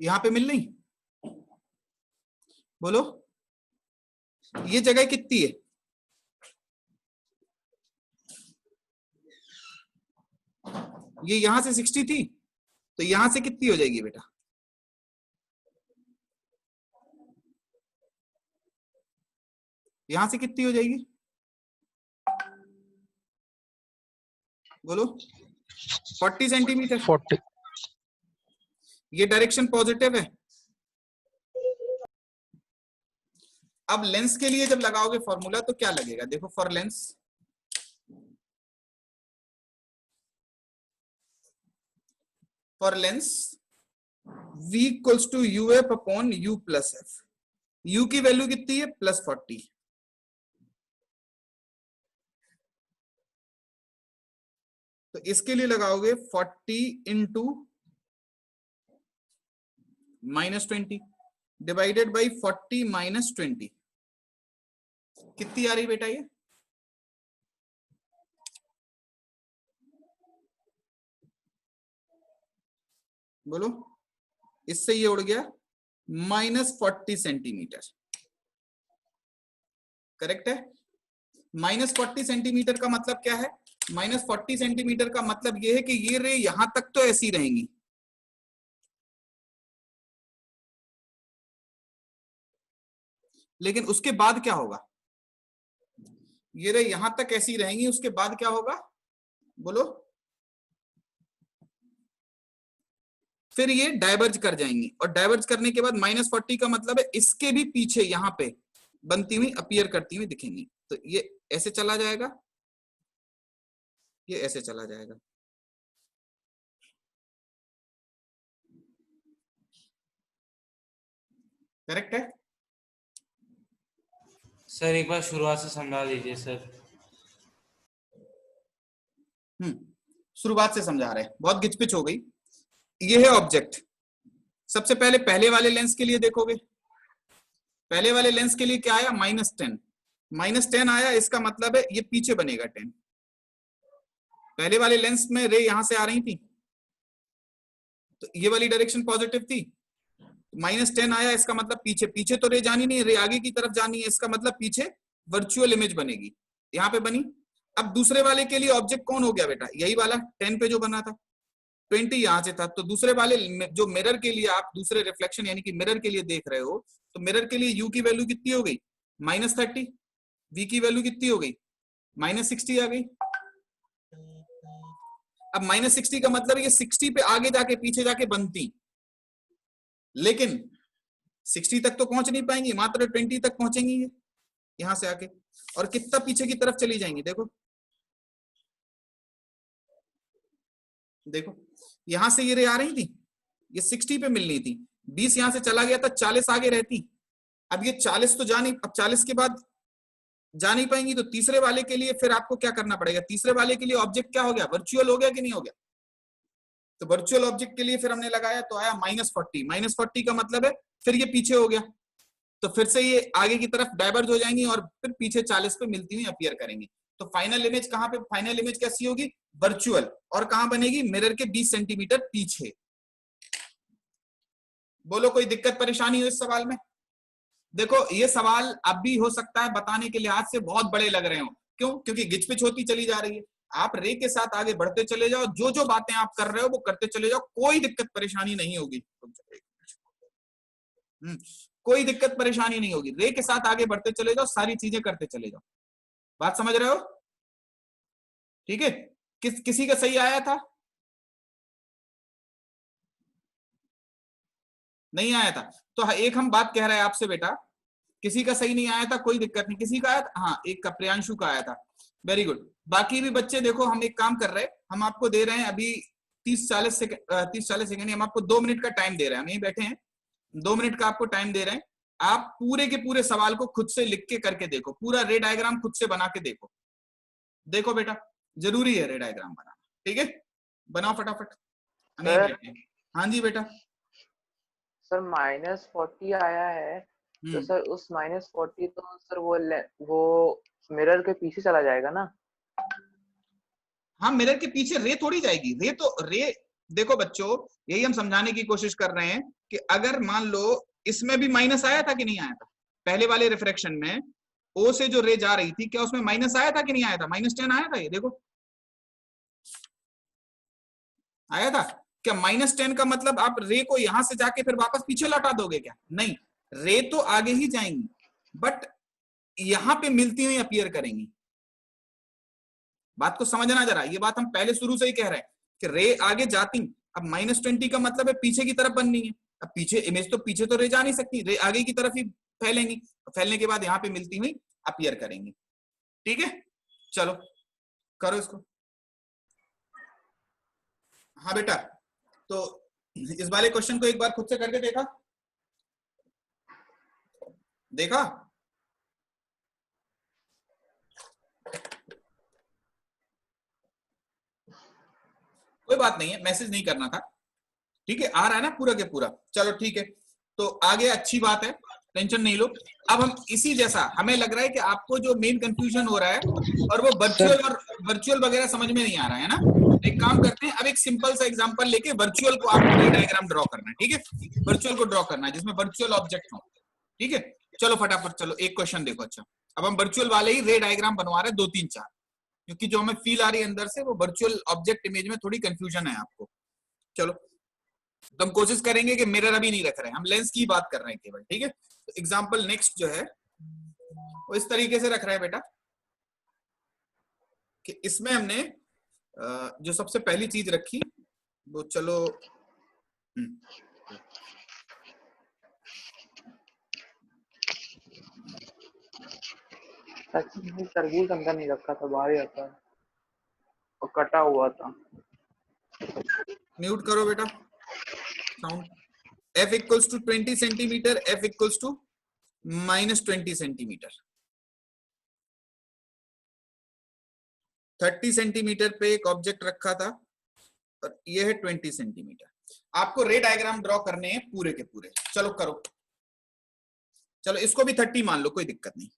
यहां पे मिल नहीं, बोलो ये जगह कितनी है? ये यहां से 60 थी, तो यहां से कितनी हो जाएगी बेटा? यहां से कितनी हो जाएगी बोलो? 40 सेंटीमीटर।
40.
ये डायरेक्शन पॉजिटिव है। अब लेंस के लिए जब लगाओगे फॉर्मूला तो क्या लगेगा? देखो, for lens v equals to uf upon u plus F. u की वैल्यू कितनी है? प्लस 40। तो इसके लिए लगाओगे 40 इंटू -20 डिवाइडेड बाई 40 माइनस 20। कितनी आ रही बेटा ये? बोलो, इससे ये उड़ गया -40 सेंटीमीटर। करेक्ट है? -40 सेंटीमीटर का मतलब क्या है? -40 सेंटीमीटर का मतलब ये है कि ये रे यहां तक तो ऐसी रहेंगी, लेकिन उसके बाद क्या होगा? ये रे यहां तक ऐसी रहेंगी, उसके बाद क्या होगा बोलो? फिर ये डाइवर्ज कर जाएंगी, और डाइवर्ज करने के बाद -40 का मतलब है इसके भी पीछे यहां पे बनती हुई अपीयर करती हुई दिखेंगी। तो ये ऐसे चला जाएगा, ये ऐसे चला जाएगा। करेक्ट है?
सर एक बार शुरुआत से समझा दीजिए सर।
शुरुआत से समझा रहे हैं, बहुत गिचपिच हो गई। ये है ऑब्जेक्ट। सबसे पहले पहले वाले लेंस के लिए देखोगे, पहले वाले लेंस के लिए क्या आया? -10। -10 आया, इसका मतलब है ये पीछे बनेगा 10। पहले वाले लेंस में रे यहां से आ रही थी, तो ये वाली डायरेक्शन पॉजिटिव थी। -10 आया, इसका मतलब पीछे, पीछे तो रे जानी नहीं, रे आगे की तरफ जानी है, इसका मतलब पीछे वर्चुअल इमेज बनेगी। यहाँ पे बनी। अब दूसरे वाले के लिए ऑब्जेक्ट कौन हो गया बेटा? यही वाला 10 पे जो बना था, 20 यहां से था। तो दूसरे वाले जो मिरर के लिए आप दूसरे रिफ्लेक्शन यानी कि मिरर के लिए देख रहे हो, तो मिरर के लिए u की वैल्यू कितनी हो गई? -30। v की वैल्यू कितनी हो गई? -60 आ गई। अब -60 का मतलब ये 60 पे आगे जाके पीछे जाके बनती, लेकिन 60 तक तो पहुंच नहीं पाएंगी, मात्र 20 तक पहुंचेंगी यहां से आके। और कितना पीछे की तरफ चली जाएंगी? देखो देखो, यहां से ये रे आ रही थी, ये 60 पे मिलनी थी, 20 यहां से चला गया था, 40 आगे रहती। अब ये 40 तो जा नहीं, अब 40 के बाद जा नहीं पाएंगी। तो तीसरे वाले के लिए फिर आपको क्या करना पड़ेगा? तीसरे वाले के लिए ऑब्जेक्ट क्या हो गया? वर्चुअल हो गया कि नहीं हो गया? तो वर्चुअल ऑब्जेक्ट के लिए फिर हमने लगाया, तो आया -40। -40 का मतलब है फिर ये पीछे हो गया, तो फिर से ये आगे की तरफ डाइवर्ज हो जाएंगी और फिर पीछे 40 पे मिलती हुई अपीयर करेंगी। तो फाइनल इमेज कहां पे? फाइनल इमेज कैसी होगी? वर्चुअल। और कहां बनेगी? मिरर के 20 सेंटीमीटर पीछे। बोलो, कोई दिक्कत परेशानी हो इस सवाल में? देखो, ये सवाल अब भी हो सकता है बताने के लिहाज से बहुत बड़े लग रहे हो। क्यों? क्योंकि गिचपिच होती चली जा रही है। आप रे के साथ आगे बढ़ते चले जाओ, जो जो बातें आप कर रहे हो वो करते चले जाओ, कोई दिक्कत परेशानी नहीं होगी। कोई दिक्कत परेशानी नहीं होगी, रे के साथ आगे बढ़ते चले जाओ, सारी चीजें करते चले जाओ। बात समझ रहे हो? ठीक है? किसी का सही आया था? नहीं आया था? तो एक हम बात कह रहे हैं आपसे बेटा, किसी का सही नहीं आया था, कोई दिक्कत नहीं। किसी का आया था? हाँ, एक का, प्रियांशु का आया था। Very good. बाकी भी बच्चे देखो, हम एक काम कर रहे हैं, हम आपको दे रहे हैं अभी 30-40 सेकंड, हम आपको 2 मिनट का टाइम दे रहे हैं। हम यहीं बैठे हैं, 2 मिनट का आपको टाइम दे रहे हैं। आप पूरे के पूरे सवाल को खुद से लिख के करके देखो, पूरा रे डायग्राम खुद से बना के देखो। देखो बेटा, जरूरी है रे डायग्राम बनाना, ठीक है? बनाओ फटाफट। हाँ जी बेटा।
सर -40 आया है, तो सर उस -40 तो सर वो मिरर के पीछे चला जाएगा ना?
हाँ, मिरर के पीछे रे थोड़ी जाएगी। रे तो रे, देखो बच्चों, यही हम समझाने की कोशिश कर रहे हैं कि अगर मान लो इसमें भी माइनस आया था कि नहीं आया था? पहले वाले रिफ्रैक्शन में ओ से जो रे जा रही थी, क्या उसमें माइनस आया था कि नहीं आया था? -10 आया था, ये देखो आया था क्या? -10 का मतलब आप रे को यहां से जाके फिर वापस पीछे लौटा दोगे क्या? नहीं, रे तो आगे ही जाएंगी, बट यहां पे मिलती हुई अपीयर करेंगी। बात को समझना जरा, ये बात हम पहले शुरू से ही कह रहे हैं कि रे आगे जाती, अब -20 का मतलब है पीछे की तरफ बननी है। अब पीछे इमेज तो पीछे तो रे जा नहीं सकती, रे आगे की तरफ ही फैलेंगी, फैलने के बाद यहाँ पे मिलती हुई अपीयर करेंगी। ठीक है, चलो करो इसको। हाँ बेटा, तो इस वाले क्वेश्चन को एक बार खुद से करके देखा कोई बात नहीं है, मैसेज नहीं करना था। ठीक है, आ रहा है ना पूरा के पूरा? चलो ठीक है, तो आगे अच्छी बात है, टेंशन नहीं लो। अब हम इसी जैसा, हमें लग रहा है कि आपको जो मेन कंफ्यूजन हो रहा है और वो वर्चुअल वगैरह समझ में नहीं आ रहा है ना। एक काम करते हैं, अब एक सिंपल सा एग्जांपल लेके वर्चुअल को आपको रे डायग्राम ड्रॉ करना है। ठीक है, वर्चुअल को ड्रॉ करना है जिसमें वर्चुअल ऑब्जेक्ट हो। ठीक है, चलो फटाफट, चलो एक क्वेश्चन देखो। अच्छा, अब हम वर्चुअल वाले ही रे डायग्राम बनवा रहे हैं 2 3 4, क्योंकि जो हमें फील आ रही है अंदर से वो वर्चुअल ऑब्जेक्ट इमेज में थोड़ी कंफ्यूजन है आपको। चलो, तो हम कोशिश करेंगे कि मिरर अभी नहीं रख रहे हैं, हम लेंस की बात कर रहे हैं केवल। ठीक है, तो एग्जांपल नेक्स्ट जो है वो इस तरीके से रख रहा है बेटा कि इसमें हमने जो सबसे पहली चीज रखी वो, चलो
तरबूज अंदर नहीं रखा था, बाहर ही आता है और कटा हुआ था।
म्यूट करो बेटा sound. F equals to 20 centimetre, F equals to -20 centimetre. 30 centimetre पे एक ऑब्जेक्ट रखा था और ये है 20 सेंटीमीटर। आपको रे डायग्राम ड्रॉ करने हैं पूरे के पूरे। चलो करो, चलो इसको भी 30 मान लो, कोई दिक्कत नहीं,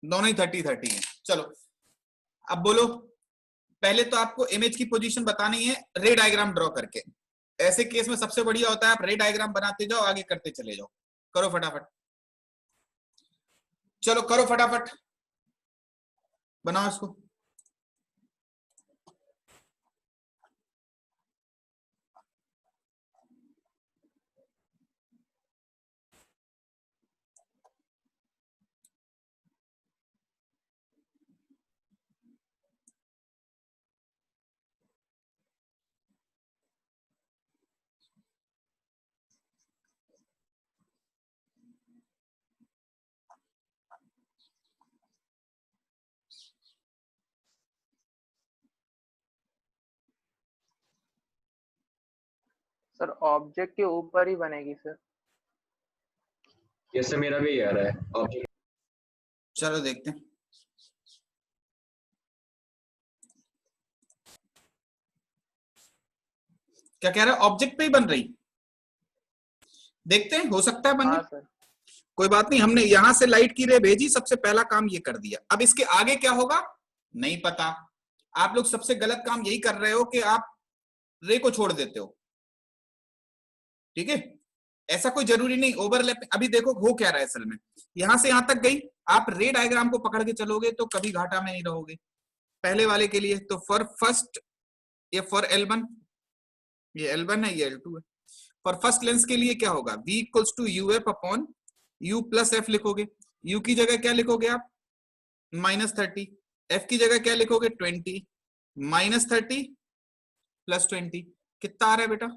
दोनों ही 30 है। चलो अब बोलो, पहले तो आपको इमेज की पोजीशन बतानी है रे डायग्राम ड्रॉ करके। ऐसे केस में सबसे बढ़िया होता है आप रे डायग्राम बनाते जाओ, आगे करते चले जाओ। करो फटाफट, चलो करो फटाफट, बनाओ इसको।
सर ऑब्जेक्ट के ऊपर ही बनेगी सर।
ये सर मेरा भी आ रहा है ऑब्जेक्ट।
चलो देखते हैं, क्या कह रहा है, ऑब्जेक्ट पे ही बन रही? देखते हैं, हो सकता है बनने।
हाँ सर।
कोई बात नहीं, हमने यहां से लाइट की रे भेजी, सबसे पहला काम ये कर दिया। अब इसके आगे क्या होगा नहीं पता। आप लोग सबसे गलत काम यही कर रहे हो कि आप रे को छोड़ देते हो। ठीक है, ऐसा कोई जरूरी नहीं ओवरलैप। अभी देखो हो क्या रहा है असल में, यहां से यहां तक गई, आप रे डायग्राम को पकड़ के चलोगे तो कभी घाटा में नहीं रहोगे। पहले वाले के लिए तो फॉर फर्स्ट, ये फॉर L1, ये L1 है, ये L2 है। फॉर फर्स्ट लेंस के लिए क्या होगा, V equals to UF upon U plus F लिखोगे। U की जगह क्या लिखोगे आप, -30। F की जगह क्या लिखोगे, 20। -30 प्लस 20 कितना आ रहा है बेटा,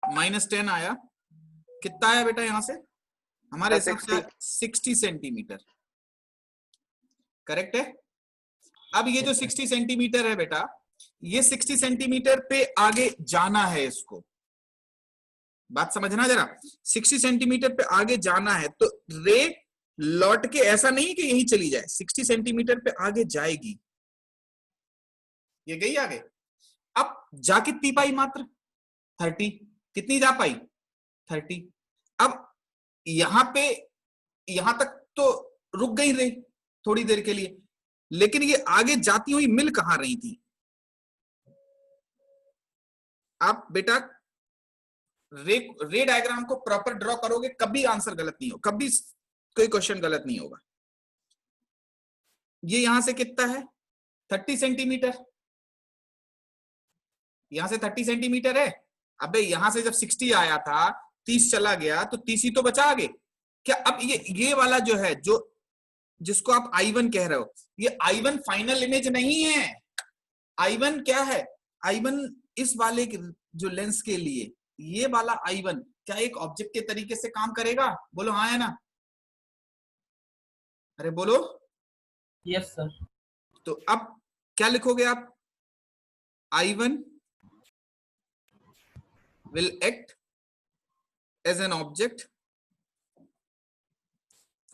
-10 आया। कितना आया बेटा यहाँ से, हमारे हिसाब से 60 सेंटीमीटर, करेक्ट है। अब ये जो 60 सेंटीमीटर है बेटा, ये 60 सेंटीमीटर पे आगे जाना है इसको, बात समझना जरा। 60 सेंटीमीटर पे आगे जाना है तो रे लौट के ऐसा नहीं कि यही चली जाए, 60 सेंटीमीटर पे आगे जाएगी। ये गई आगे, अब जा कितनी पाई, मात्र 30। कितनी जा पाई, 30। अब यहां पे, यहां तक तो रुक गई रे थोड़ी देर के लिए, लेकिन ये आगे जाती हुई मिल कहां रही थी। आप बेटा रे डायग्राम को प्रॉपर ड्रॉ करोगे, कभी आंसर गलत नहीं हो, कभी कोई क्वेश्चन गलत नहीं होगा। ये यहां से कितना है 30 सेंटीमीटर, यहां से 30 सेंटीमीटर है। अबे यहां से जब 60 आया था 30 चला गया तो 30 ही तो बचा आगे क्या। अब ये वाला जो है, जो जिसको आप I1 कह रहे हो, ये I1 फाइनल इमेज नहीं है। I1 क्या है, I1 इस वाले जो लेंस के लिए ये वाला I1 क्या एक ऑब्जेक्ट के तरीके से काम करेगा? बोलो हाँ है ना? अरे बोलो।
Yes sir.
तो अब क्या लिखोगे आप? I1 will act as an object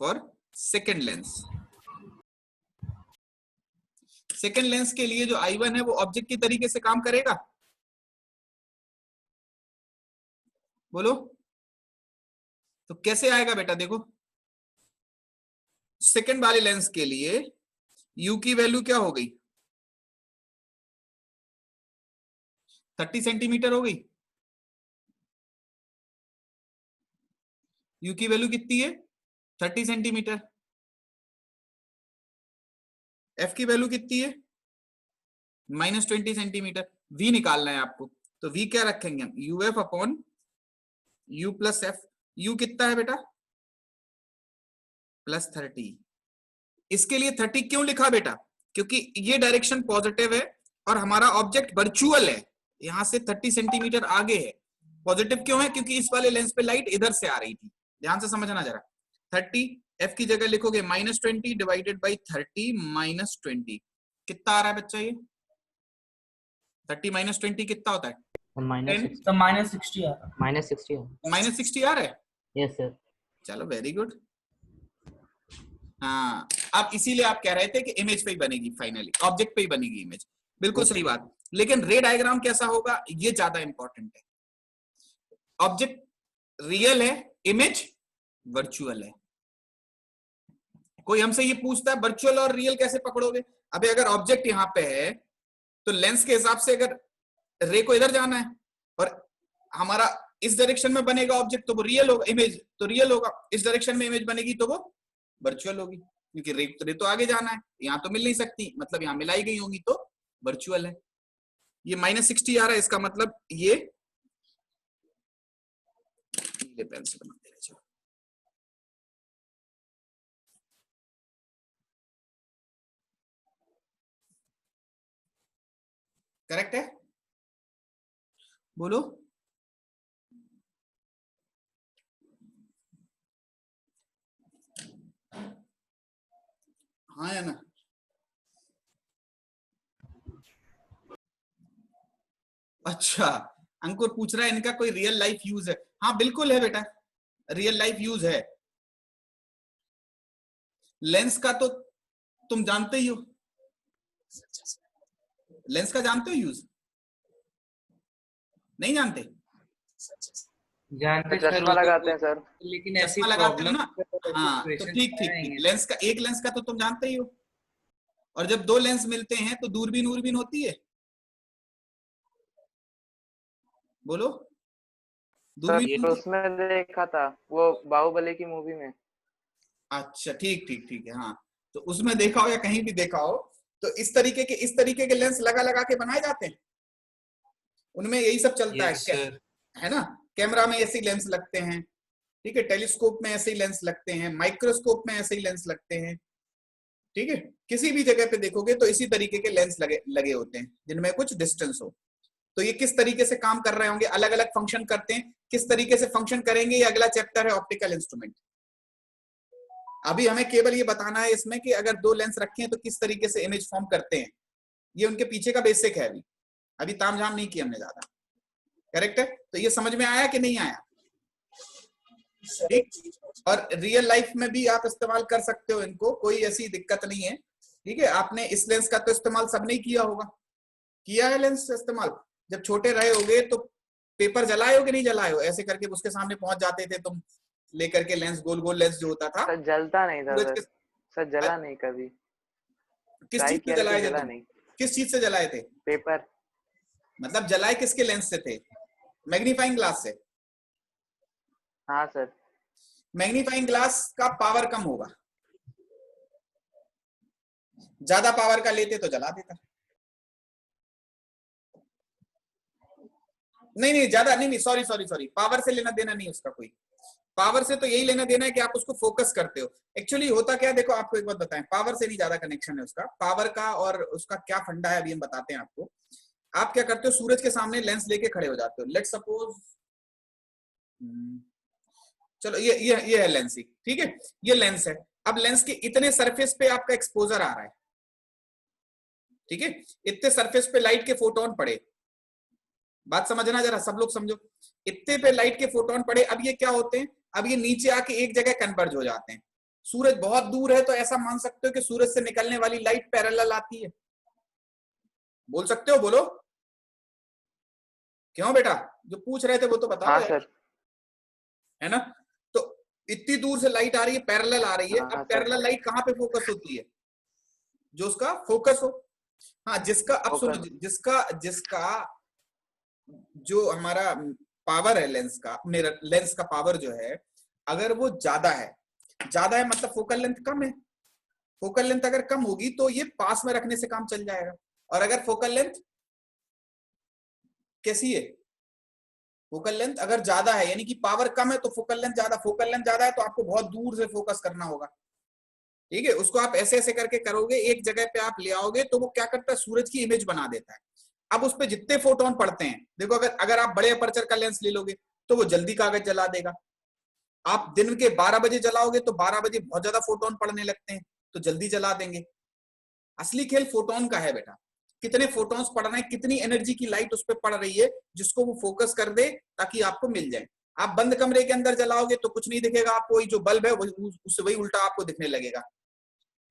for second lens। Second lens के लिए जो I1 है वो ऑब्जेक्ट के तरीके से काम करेगा। बोलो तो कैसे आएगा बेटा? देखो सेकेंड वाले लेंस के लिए U की वैल्यू क्या हो गई? 30 सेंटीमीटर हो गई। U की वैल्यू कितनी है? 30 सेंटीमीटर। F की वैल्यू कितनी है? -20 सेंटीमीटर। V निकालना है आपको, तो V क्या रखेंगे हम? UF upon U plus F। U कितना है बेटा? +30। इसके लिए 30 क्यों लिखा बेटा? क्योंकि ये डायरेक्शन पॉजिटिव है और हमारा ऑब्जेक्ट वर्चुअल है, यहां से 30 सेंटीमीटर आगे है। पॉजिटिव क्यों है? क्योंकि इस वाले लेंस पे लाइट इधर से आ रही थी। ध्यान से समझना जरा। 30 F की जगह लिखोगे -20 डिवाइडेड बाई 30 -20। कितना आ रहा है बच्चा ये? 30 -20 कितना होता है?
-60
तो -60 आ रहा।
-60 आ रहा है।
Yes sir.
चलो वेरी गुड। हाँ, अब इसीलिए आप कह रहे थे कि इमेज पे ही बनेगी, फाइनली ऑब्जेक्ट पे ही बनेगी इमेज। बिल्कुल सही बात। लेकिन रे डायग्राम कैसा होगा ये ज्यादा इंपॉर्टेंट है। ऑब्जेक्ट रियल है, इमेज वर्चुअल है। कोई हमसे ये पूछता है वर्चुअल और रियल कैसे पकड़ोगे? अबे अगर ऑब्जेक्ट यहां पे है तो लेंस के हिसाब से अगर रे को इधर जाना है और हमारा इस डायरेक्शन में बनेगा ऑब्जेक्ट तो वो रियल होगा, इमेज तो रियल होगा। इस डायरेक्शन में इमेज बनेगी तो वो वर्चुअल होगी, क्योंकि रे तो आगे जाना है, यहां तो मिल नहीं सकती, मतलब यहां मिलाई गई होंगी तो वर्चुअल है। ये -60 आ रहा है, इसका मतलब ये पेन से बना देना चाहिए। करेक्ट है? बोलो। हाँ या ना? अच्छा, अंकुर पूछ रहा है इनका कोई रियल लाइफ यूज है? हाँ बिल्कुल है बेटा, रियल लाइफ यूज है। लेंस का तो तुम जानते ही हो, लेंस का जानते हो यूज? नहीं जानते?
जानते सर,
चश्मा लगाते हैं सर।
लेकिन ऐसी
चश्मा लगाते हो
प्रॉब्लम
ना? हाँ तो ठीक, लेंस का, एक लेंस का तो तुम जानते ही हो। और जब दो लेंस मिलते हैं तो दूरबीन होती है। बोलो दूरबीन
तो उसमें देखा था वो बाहुबली की मूवी में।
अच्छा ठीक है। हाँ तो उसमें देखा हो या कहीं भी देखा हो तो इस तरीके के लेंस लगा के बनाए जाते हैं, उनमें यही सब चलता है ना। कैमरा में ऐसे लेंस लगते हैं, ठीक है, टेलीस्कोप में ऐसे ही लेंस लगते हैं, माइक्रोस्कोप में ऐसे ही लेंस लगते हैं, ठीक है। किसी भी जगह पे देखोगे तो इसी तरीके के लेंस लगे होते हैं जिनमें कुछ डिस्टेंस हो। तो ये किस तरीके से काम कर रहे होंगे, अलग अलग फंक्शन करते हैं, किस तरीके से फंक्शन करेंगे ये अगला चैप्टर है, ऑप्टिकल इंस्ट्रूमेंट। अभी हमें केवल ये बताना है इसमें कि अगर दो लेंस रखे हैं तो किस तरीके से इमेज फॉर्म करते हैं, ये उनके पीछे का बेसिक है। अभी तामझाम नहीं किया हमने ज्यादा। करेक्ट है? तो ये समझ में आया कि नहीं आया? ठीक। और रियल लाइफ में भी आप इस्तेमाल कर सकते हो इनको, कोई ऐसी दिक्कत नहीं है, ठीक है। आपने इस लेंस का तो इस्तेमाल सबने किया होगा, किया है लेंस इस्तेमाल। जब छोटे रहे होगे तो पेपर जलाए हो कि नहीं जलाए हो? ऐसे करके उसके सामने पहुंच जाते थे तुम लेकर के लेंस, गोल लेंस जो होता था।
सर जलता नहीं था सर, जला नहीं कभी।
किस चीज से जलाए थे तुम? किस चीज से जलाए थे?
पेपर।
मतलब जलाए किसके लेंस से थे? मैग्नीफाइंग ग्लास से?
हाँ सर।
मैग्नीफाइंग ग्लास का पावर कम होगा, ज्यादा पावर का लेते तो जला देता। नहीं ज्यादा नहीं, सॉरी, पावर से लेना देना नहीं उसका कोई। पावर से तो यही लेना देना है कि आप उसको फोकस करते हो। एक्चुअली होता क्या है, देखो आपको एक बात बताएं, पावर से नहीं ज्यादा कनेक्शन है उसका, पावर का और उसका क्या फंडा है अभी हम बताते हैं आपको। आप क्या करते हो, सूरज के सामने लेंस लेके खड़े हो जाते हो। लेट सपोज चलो ये है लेंस ही, ठीक है, ये लेंस है। अब लेंस के इतने सरफेस पे आपका एक्सपोजर आ रहा है, ठीक है, इतने सरफेस पे लाइट के फोटोन पड़े, बात समझना जरा, सब लोग समझो, इतने पे लाइट के फोटोन पड़े। अब ये क्या होते हैं, अब ये नीचे आके एक जगह कन्वर्ज हो जाते हैं। सूरज बहुत दूर है तो ऐसा मान सकते हो कि सूरज से निकलने वाली लाइट पैरेलल आती है, बोल सकते हो, बोलो क्यों बेटा, जो पूछ रहे थे वो तो बताओ।
हाँ सर।
है ना, तो इतनी दूर से लाइट आ रही है, पैरेलल आ रही है।
हाँ
अब
सर।
पैरेलल लाइट कहाँ पे फोकस होती है, जो उसका फोकस हो। हाँ जिसका, अब सुनो, जिसका जो हमारा पावर है लेंस का, मेरा लेंस का पावर जो है, अगर वो ज्यादा है मतलब फोकल लेंथ कम है। फोकल लेंथ अगर कम होगी तो ये पास में रखने से काम चल जाएगा। और अगर फोकल लेंथ कैसी है, फोकल लेंथ अगर ज्यादा है यानी कि पावर कम है तो फोकल लेंथ ज्यादा, फोकल लेंथ ज्यादा है तो आपको बहुत दूर से फोकस करना होगा, ठीक है। उसको आप ऐसे ऐसे करके करोगे, एक जगह पे आप ले आओगे तो वो क्या करता है, सूरज की इमेज बना देता है। अब उस पे जितने फोटोन पड़ते हैं, देखो अगर आप बड़े अपर्चर का लेंस ले लोगे तो वो जल्दी कागज जला देगा। आप दिन के 12 बजे जलाओगे तो 12 बजे बहुत ज्यादा फोटोन पड़ने लगते हैं तो जल्दी जला देंगे। असली खेल फोटोन का है बेटा, कितने फोटोन्स पड़ रहे हैं, कितनी एनर्जी की लाइट उस पर पड़ रही है जिसको वो फोकस कर दे ताकि आपको मिल जाए। आप बंद कमरे के अंदर जलाओगे तो कुछ नहीं दिखेगा आपको, वही जो बल्ब है उससे वही उल्टा आपको दिखने लगेगा।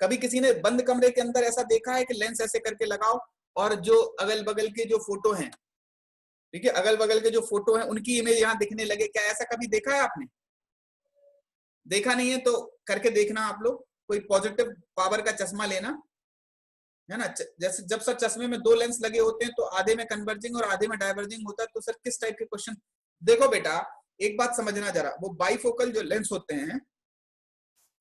कभी किसी ने बंद कमरे के अंदर ऐसा देखा है कि लेंस ऐसे करके लगाओ और जो अगल बगल के जो फोटो हैं, ठीक है, अगल बगल के जो फोटो हैं उनकी इमेज यहाँ दिखने लगे, क्या ऐसा कभी देखा है आपने? देखा नहीं है तो करके देखना आप लोग। कोई पॉजिटिव पावर का चश्मा लेना, है ना, जैसे जब सर चश्मे में 2 लेंस लगे होते हैं तो आधे में कन्वर्जिंग और आधे में डाइवर्जिंग होता है, तो सर किस टाइप के क्वेश्चन। देखो बेटा एक बात समझना जरा, वो बाइफोकल जो लेंस होते हैं,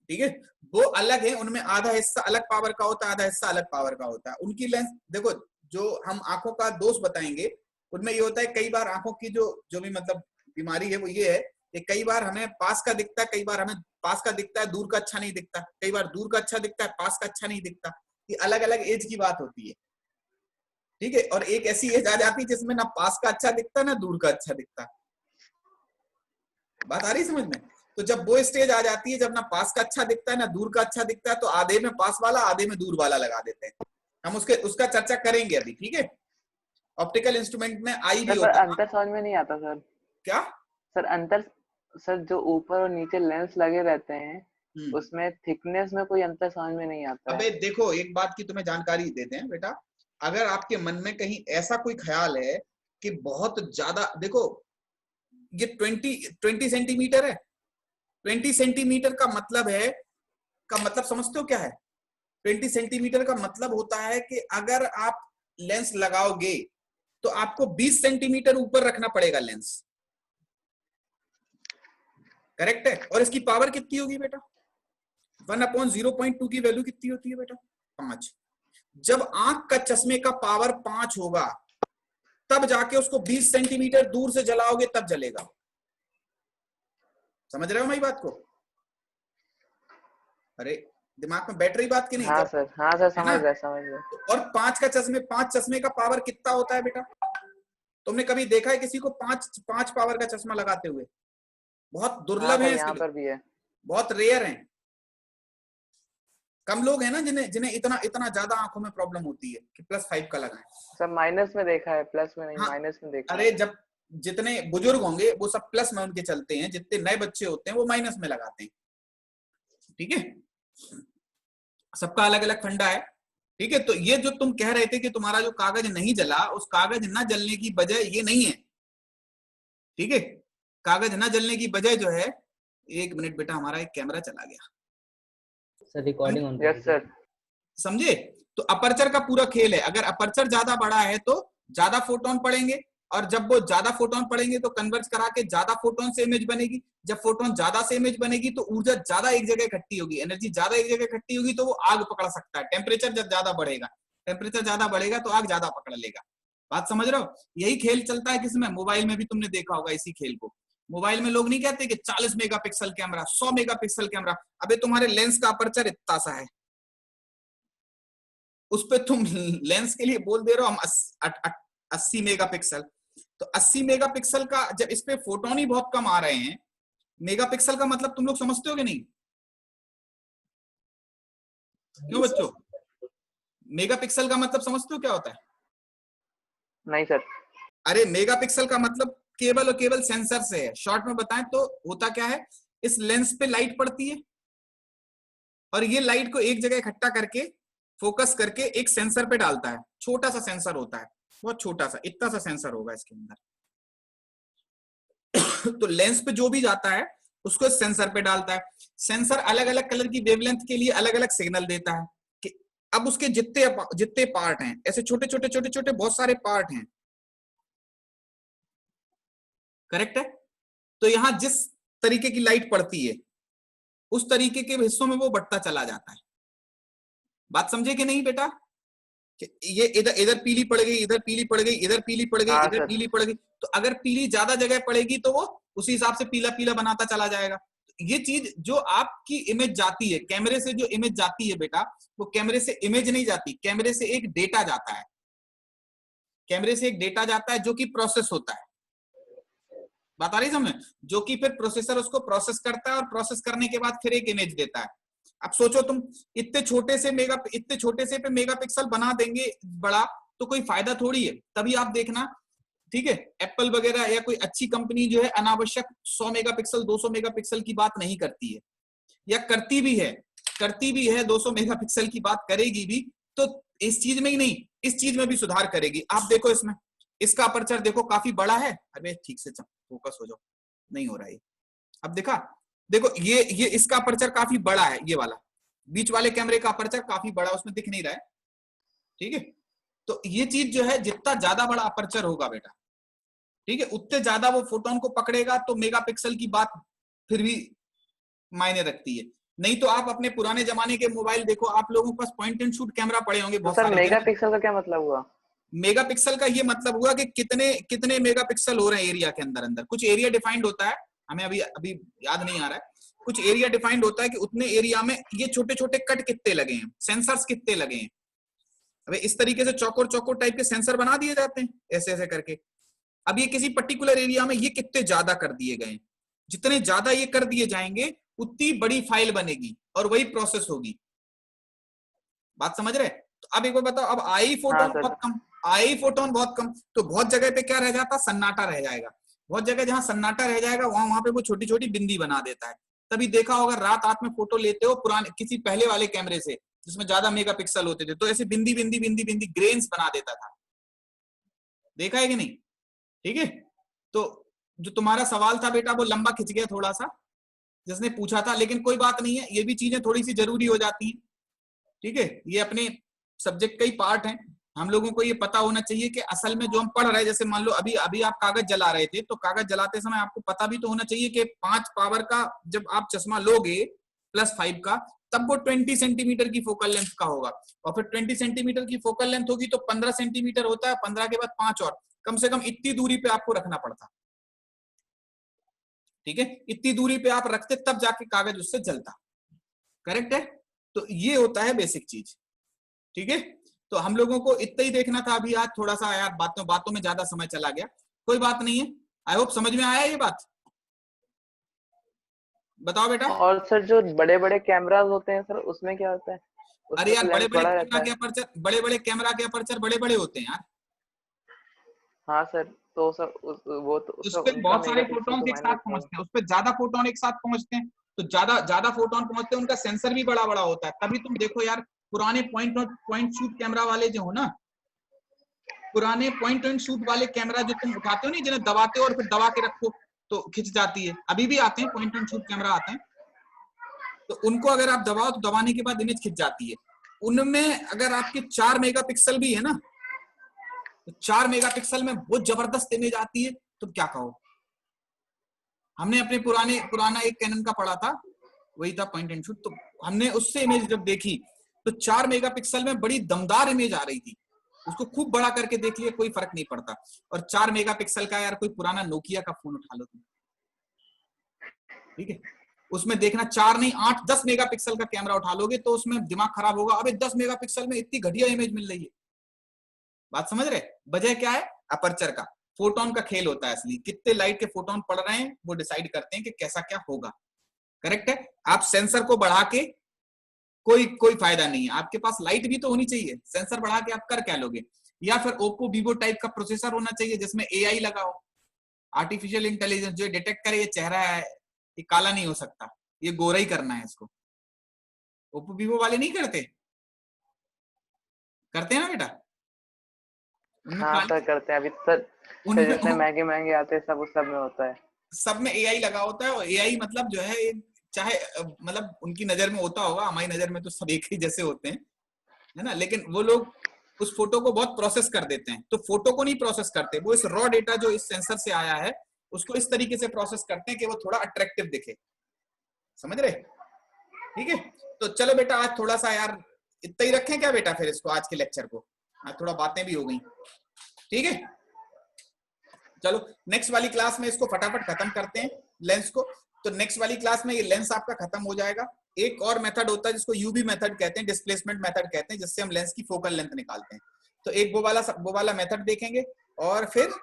ठीक है, वो अलग है, उनमें आधा हिस्सा अलग पावर का होता है, आधा हिस्सा अलग पावर का होता है। उनकी लेंस देखो, जो हम आंखों का दोष बताएंगे उनमें ये होता है, कई बार आंखों की जो भी मतलब बीमारी है वो ये है कि कई बार हमें पास का दिखता है, कई बार हमें पास का दिखता है, दूर का अच्छा नहीं दिखता, कई बार दूर का अच्छा दिखता है, पास का अच्छा नहीं दिखता। ये अलग अलग एज की बात होती है, ठीक है। और एक ऐसी एज आ जाती है जिसमें ना पास का अच्छा दिखता ना दूर का अच्छा दिखता। बात आ रही समझ में? तो जब वो स्टेज आ जाती है जब ना पास का अच्छा दिखता है ना दूर का अच्छा दिखता है, तो आधे में पास वाला आधे में दूर वाला लगा देते हैं। हम उसका चर्चा करेंगे अभी, ठीक है। ऑप्टिकल इंस्ट्रूमेंट में आई भी होता है।
अंतर समझ में नहीं आता सर।
क्या
सर अंतर, सर जो ऊपर और नीचे लेंस लगे रहते हैं उसमें थिकनेस में कोई अंतर समझ में नहीं आता है।
अबे देखो एक बात की तुम्हें जानकारी देते हैं बेटा, अगर आपके मन में कहीं ऐसा कोई ख्याल है कि बहुत ज्यादा, देखो ये 20 सेंटीमीटर है, 20 सेंटीमीटर का मतलब समझते हो क्या है? 20 सेंटीमीटर का मतलब होता है कि अगर आप लेंस लगाओगे तो आपको 20 सेंटीमीटर ऊपर रखना पड़ेगा लेंस, करेक्ट है। और इसकी पावर कितनी होगी बेटा? 1/0.2 की वैल्यू कितनी होती है बेटा? 5। जब आंख का चश्मे का पावर 5 होगा तब जाके उसको 20 सेंटीमीटर दूर से जलाओगे तब जलेगा। समझ रहे हो मेरी बात को? अरे दिमाग में बैटरी बात की नहीं?
हाँ सर समझ रहे।
और 5 चश्मे का पावर कितना होता है बेटा? तुमने कभी देखा है किसी को 5 पावर का चश्मा लगाते हुए? बहुत दुर्लभ है,
यहाँ पर भी है,
बहुत रेयर है। कम लोग हैं ना जिन्हें इतना ज्यादा आंखों में प्रॉब्लम होती है कि +5 का लगाएं।
सब माइनस में देखा है, प्लस में नहीं। हाँ, माइनस में देखा।
अरे जब जितने बुजुर्ग होंगे वो सब प्लस में उनके चलते हैं, जितने नए बच्चे होते हैं वो माइनस में लगाते हैं, ठीक है। सबका अलग अलग फंडा है, ठीक है। तो ये जो तुम कह रहे थे कि तुम्हारा जो कागज नहीं जला, उस कागज न जलने की वजह ये नहीं है, ठीक है। कागज न जलने की वजह जो है, 1 मिनट बेटा हमारा एक कैमरा चला गया
sir, recording on.
Yes sir.
समझे? तो अपर्चर का पूरा खेल है, अगर अपर्चर ज्यादा बड़ा है तो ज्यादा फोटोन पड़ेंगे, और जब वो ज्यादा फोटोन पड़ेंगे तो कन्वर्ज करा के ज्यादा फोटोन से इमेज बनेगी। जब फोटोन ज्यादा से इमेज बनेगी तो ऊर्जा ज्यादा एक जगह इकट्ठी होगी, एनर्जी ज्यादा एक जगह इकट्ठी होगी तो वो आग पकड़ सकता है। टेम्परेचर जब ज्यादा बढ़ेगा, टेम्परेचर ज्यादा बढ़ेगा तो आग ज्यादा पकड़ लेगा। बात समझ रहे हो? यही खेल चलता है किसमें, मोबाइल में भी तुमने देखा होगा इसी खेल को। मोबाइल में लोग नहीं कहते कि 40 मेगापिक्सल कैमरा, 100 मेगापिक्सल कैमरा। अबे तुम्हारे लेंस का अपर्चर इतना सा है, उस पे तुम लेंस के लिए बोल दे रहे हो हम 80 मेगापिक्सल। तो 80 मेगापिक्सल का जब इस पे फोटोन ही बहुत कम आ रहे हैं, मेगापिक्सल का मतलब तुम लोग समझते हो कि नहीं? क्यों बच्चों, मेगापिक्सल का मतलब समझते हो क्या होता है?
नहीं सर।
अरे मेगापिक्सल का मतलब केवल और केवल सेंसर से है। शॉर्ट में बताएं तो होता क्या है, इस लेंस पे लाइट पड़ती है और ये लाइट को एक जगह इकट्ठा करके फोकस करके एक सेंसर पे डालता है। छोटा सा सेंसर होता है, बहुत छोटा सा, इतना सा सेंसर होगा इसके अंदर। तो लेंस पे जो भी जाता है उसको इस सेंसर पे डालता है। सेंसर अलग अलग कलर की वेवलेंथ के लिए अलग अलग सिग्नल देता है कि अब उसके जितने पार्ट हैं, ऐसे छोटे छोटे छोटे छोटे बहुत सारे पार्ट हैं, करेक्ट है? तो यहां जिस तरीके की लाइट पड़ती है उस तरीके के हिस्सों में वो बढ़ता चला जाता है। बात समझे कि नहीं बेटा? कि ये इधर इधर पीली पड़ गई, इधर पीली पड़ गई, इधर पीली पड़ गई, इधर पीली पड़ गई। तो अगर पीली ज्यादा जगह पड़ेगी तो वो उसी हिसाब से पीला पीला बनाता चला जाएगा। ये चीज जो आपकी इमेज जाती है, कैमरे से जो इमेज जाती है बेटा, वो कैमरे से इमेज नहीं जाती, कैमरे से एक डेटा जाता है। कैमरे से एक डेटा जाता है जो कि प्रोसेस होता है। बात आ रही समझ? जो कि फिर प्रोसेसर उसको प्रोसेस करता है और प्रोसेस करने के बाद फिर एक इमेज देता है। अब सोचो तुम इतने छोटे से पे मेगापिक्सल बना देंगे बड़ा, तो कोई फायदा थोड़ी है। तभी आप देखना, ठीक है, एप्पल वगैरह या कोई अच्छी कंपनी जो है अनावश्यक 100 मेगापिक्सल 200 मेगापिक्सल की बात नहीं करती है, या करती भी है 200 मेगापिक्सल की बात करेगी भी तो इस चीज में ही नहीं, इस चीज में भी सुधार करेगी। आप देखो इसमें, इसका अपर्चर देखो काफी बड़ा है। अरे ठीक से फोकस हो जाओ, नहीं हो रहा है। अब देखो ये इसका अपर्चर काफी बड़ा है, ये वाला बीच वाले कैमरे का अपर्चर काफी बड़ा, उसमें दिख नहीं रहा है, ठीक है? तो ये चीज जो है, जितना ज्यादा बड़ा अपर्चर होगा बेटा, ठीक है, उतने ज्यादा वो फोटोन को पकड़ेगा। तो मेगापिक्सल की बात फिर भी मायने रखती है। नहीं तो आप अपने पुराने जमाने के मोबाइल देखो, आप लोगों के पास पॉइंट एंड शूट कैमरा पड़े होंगे बहुत सारे।
मेगापिक्सल का क्या मतलब हुआ?
मेगापिक्सल का ये मतलब हुआ कि कितने मेगापिक्सल हो रहे हैं एरिया के अंदर। कुछ एरिया डिफाइंड होता है, हमें अभी याद नहीं आ रहा है, कुछ एरिया डिफाइंड होता है कि उतने एरिया में ये छोटे छोटे कट कितने लगे हैं, सेंसर्स कितने लगे हैं। अबे इस तरीके से चौकोर टाइप के सेंसर बना दिए जाते हैं ऐसे ऐसे करके। अब ये किसी पर्टिकुलर एरिया में ये कितने ज्यादा कर दिए गए, जितने ज्यादा ये कर दिए जाएंगे उतनी बड़ी फाइल बनेगी और वही प्रोसेस होगी। बात समझ रहे? तो अब एक बार बताओ, अब आई फोटोन बहुत कम, तो बहुत जगह पे क्या रह जाता, सन्नाटा रह जाएगा। बहुत जगह जहां सन्नाटा रह जाएगा वहां पे वो छोटी छोटी बिंदी बना देता है। तभी देखा होगा रात में फोटो लेते हो पुराने किसी पहले वाले कैमरे से जिसमें ज्यादा मेगापिक्सल होते थे, तो ऐसे बिंदी बिंदी बिंदी बिंदी ग्रेन्स बना देता था। देखा है कि नहीं? ठीक है, तो जो तुम्हारा सवाल था बेटा वो लंबा खिंच गया थोड़ा सा, जिसने पूछा था, लेकिन कोई बात नहीं है, ये भी चीजें थोड़ी सी जरूरी हो जाती हैं। ठीक है, ये अपने सब्जेक्ट का ही पार्ट है। हम लोगों को ये पता होना चाहिए कि असल में जो हम पढ़ रहे हैं, जैसे मान लो अभी आप कागज जला रहे थे, तो कागज जलाते समय आपको पता भी तो होना चाहिए कि 5 पावर का जब आप चश्मा लोगे +5 का, तब वो 20 सेंटीमीटर की फोकल लेंथ का होगा, और फिर 20 सेंटीमीटर की फोकल लेंथ होगी तो 15 सेंटीमीटर होता है, 15 के बाद 5 और, कम से कम इतनी दूरी पे आपको रखना पड़ता। ठीक है, इतनी दूरी पे आप रखते तब जाके कागज उससे जलता। करेक्ट है? तो ये होता है बेसिक चीज। ठीक है, तो हम लोगों को इतना ही देखना था अभी। आज थोड़ा सा यार बातों में ज्यादा समय चला गया, कोई बात नहीं है। आई होप समझ में आया ये बात। बताओ बेटा।
और सर जो बड़े बड़े कैमरास होते हैं सर, उसमें क्या होता है?
अरे यार बड़े बड़े कैमरा के अपर्चर बड़े बड़े होते हैं यार।
हाँ सर, तो सर वो तो
उस पे बहुत सारे फोटोन एक साथ पहुंचते हैं, उस पे ज्यादा फोटोन एक साथ पहुंचते हैं, तो ज्यादा फोटोन पहुंचते हैं, उनका सेंसर भी बड़ा बड़ा होता है। तभी तुम देखो यार, पुराने पॉइंट शूट कैमरा वाले जो हो ना, पुराने पॉइंट एंड शूट वाले कैमरा जो तुम उठाते हो नहीं, जिन्हें दबाते हो और फिर दबा के रखो तो खिंच जाती है, अभी भी आते हैं पॉइंट एंड शूट कैमरा आते हैं, तो उनको अगर आप दबाओ तो दबाने के बाद इमेज खिंच जाती है। उनमें अगर आपके 4 मेगापिक्सल भी है ना, तो 4 मेगापिक्सल में बहुत जबरदस्त इमेज आती है, तो क्या कहो। हमने अपने पुराना एक कैनन का पढ़ा था, वही था पॉइंट एंड शूट, तो हमने उससे इमेज जब देखी तो 4 मेगापिक्सल में बड़ी दमदार इमेज आ रही थी। उसको खूब बड़ा करके देख लिया, कोई फर्क नहीं पड़ता। और 4 मेगापिक्सल का यार कोई पुराना नोकिया का फोन उठा लो तुम, ठीक है, उसमें देखना 4 नहीं 8-10 मेगापिक्सल का कैमरा उठा लोगे तो उसमें दिमाग खराब होगा। अबे 10 मेगापिक्सल में इतनी घटिया इमेज मिल रही है। बात समझ रहे? वजह क्या है? अपर्चर का, फोटोन का खेल होता है असली। कितने लाइट के फोटोन पड़ रहे हैं वो डिसाइड करते हैं कि कैसा क्या होगा। करेक्ट है। आप सेंसर को बढ़ा के कोई फायदा नहीं है। आपके पास लाइट भी तो होनी चाहिए, सेंसर बढ़ा के आप कर क्या लोगे? या फिर ओप्पो वीवो टाइप का प्रोसेसर होना चाहिए जिसमें एआई लगा हो, आर्टिफिशियल इंटेलिजेंस, जो डिटेक्ट करे ये चेहरा है, ये काला नहीं हो सकता, ये गोरा ही करना है इसको। ओप्पो वीवो वाले नहीं करते हैं ना बेटा?
हाँ सर करते हैं अभी सर, जितने महंगे आते हैं सब उस सब में होता है, सब में
एआई लगा होता है। और एआई मतलब जो है, चाहे मतलब उनकी नजर में होता होगा, हमारी नजर में तो सब एक ही जैसे होते हैं, है ना, लेकिन वो लोग उस फोटो को बहुत प्रोसेस कर देते हैं। तो फोटो को नहीं प्रोसेस करते, वो इस रॉ डेटा जो इस सेंसर से आया है उसको इस तरीके से प्रोसेस करते हैं कि वो थोड़ा अट्रैक्टिव दिखे। समझ रहे? ठीक है। तो चलो बेटा आज थोड़ा सा यार इतना ही रखें क्या बेटा, फिर इसको आज के लेक्चर को, आज थोड़ा बातें भी हो गई, ठीक है। चलो नेक्स्ट वाली क्लास में इसको फटाफट खत्म करते हैं लेंस को। तो नेक्स्ट वाली क्लास में ये लेंस आपका खत्म हो जाएगा। एक और मेथड होता है जिसको यूवी मेथड कहते हैं, डिस्प्लेसमेंट मेथड कहते हैं, जिससे हम लेंस की फोकल लेंथ निकालते हैं। तो एक वो वाला मेथड देखेंगे और फिर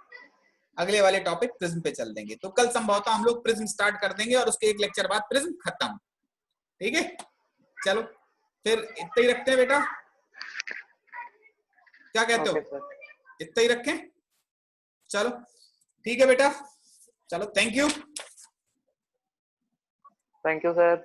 अगले वाले टॉपिक प्रिज्म पे चल देंगे। तो कल संभवतः हम लोग प्रिज्म स्टार्ट कर देंगे और उसके एक लेक्चर बाद प्रिज्म खत्म, ठीक है। चलो फिर इतना ही रखते हैं बेटा, क्या कहते हो? इतना ही रखें? चलो ठीक है बेटा, चलो थैंक यू
सर।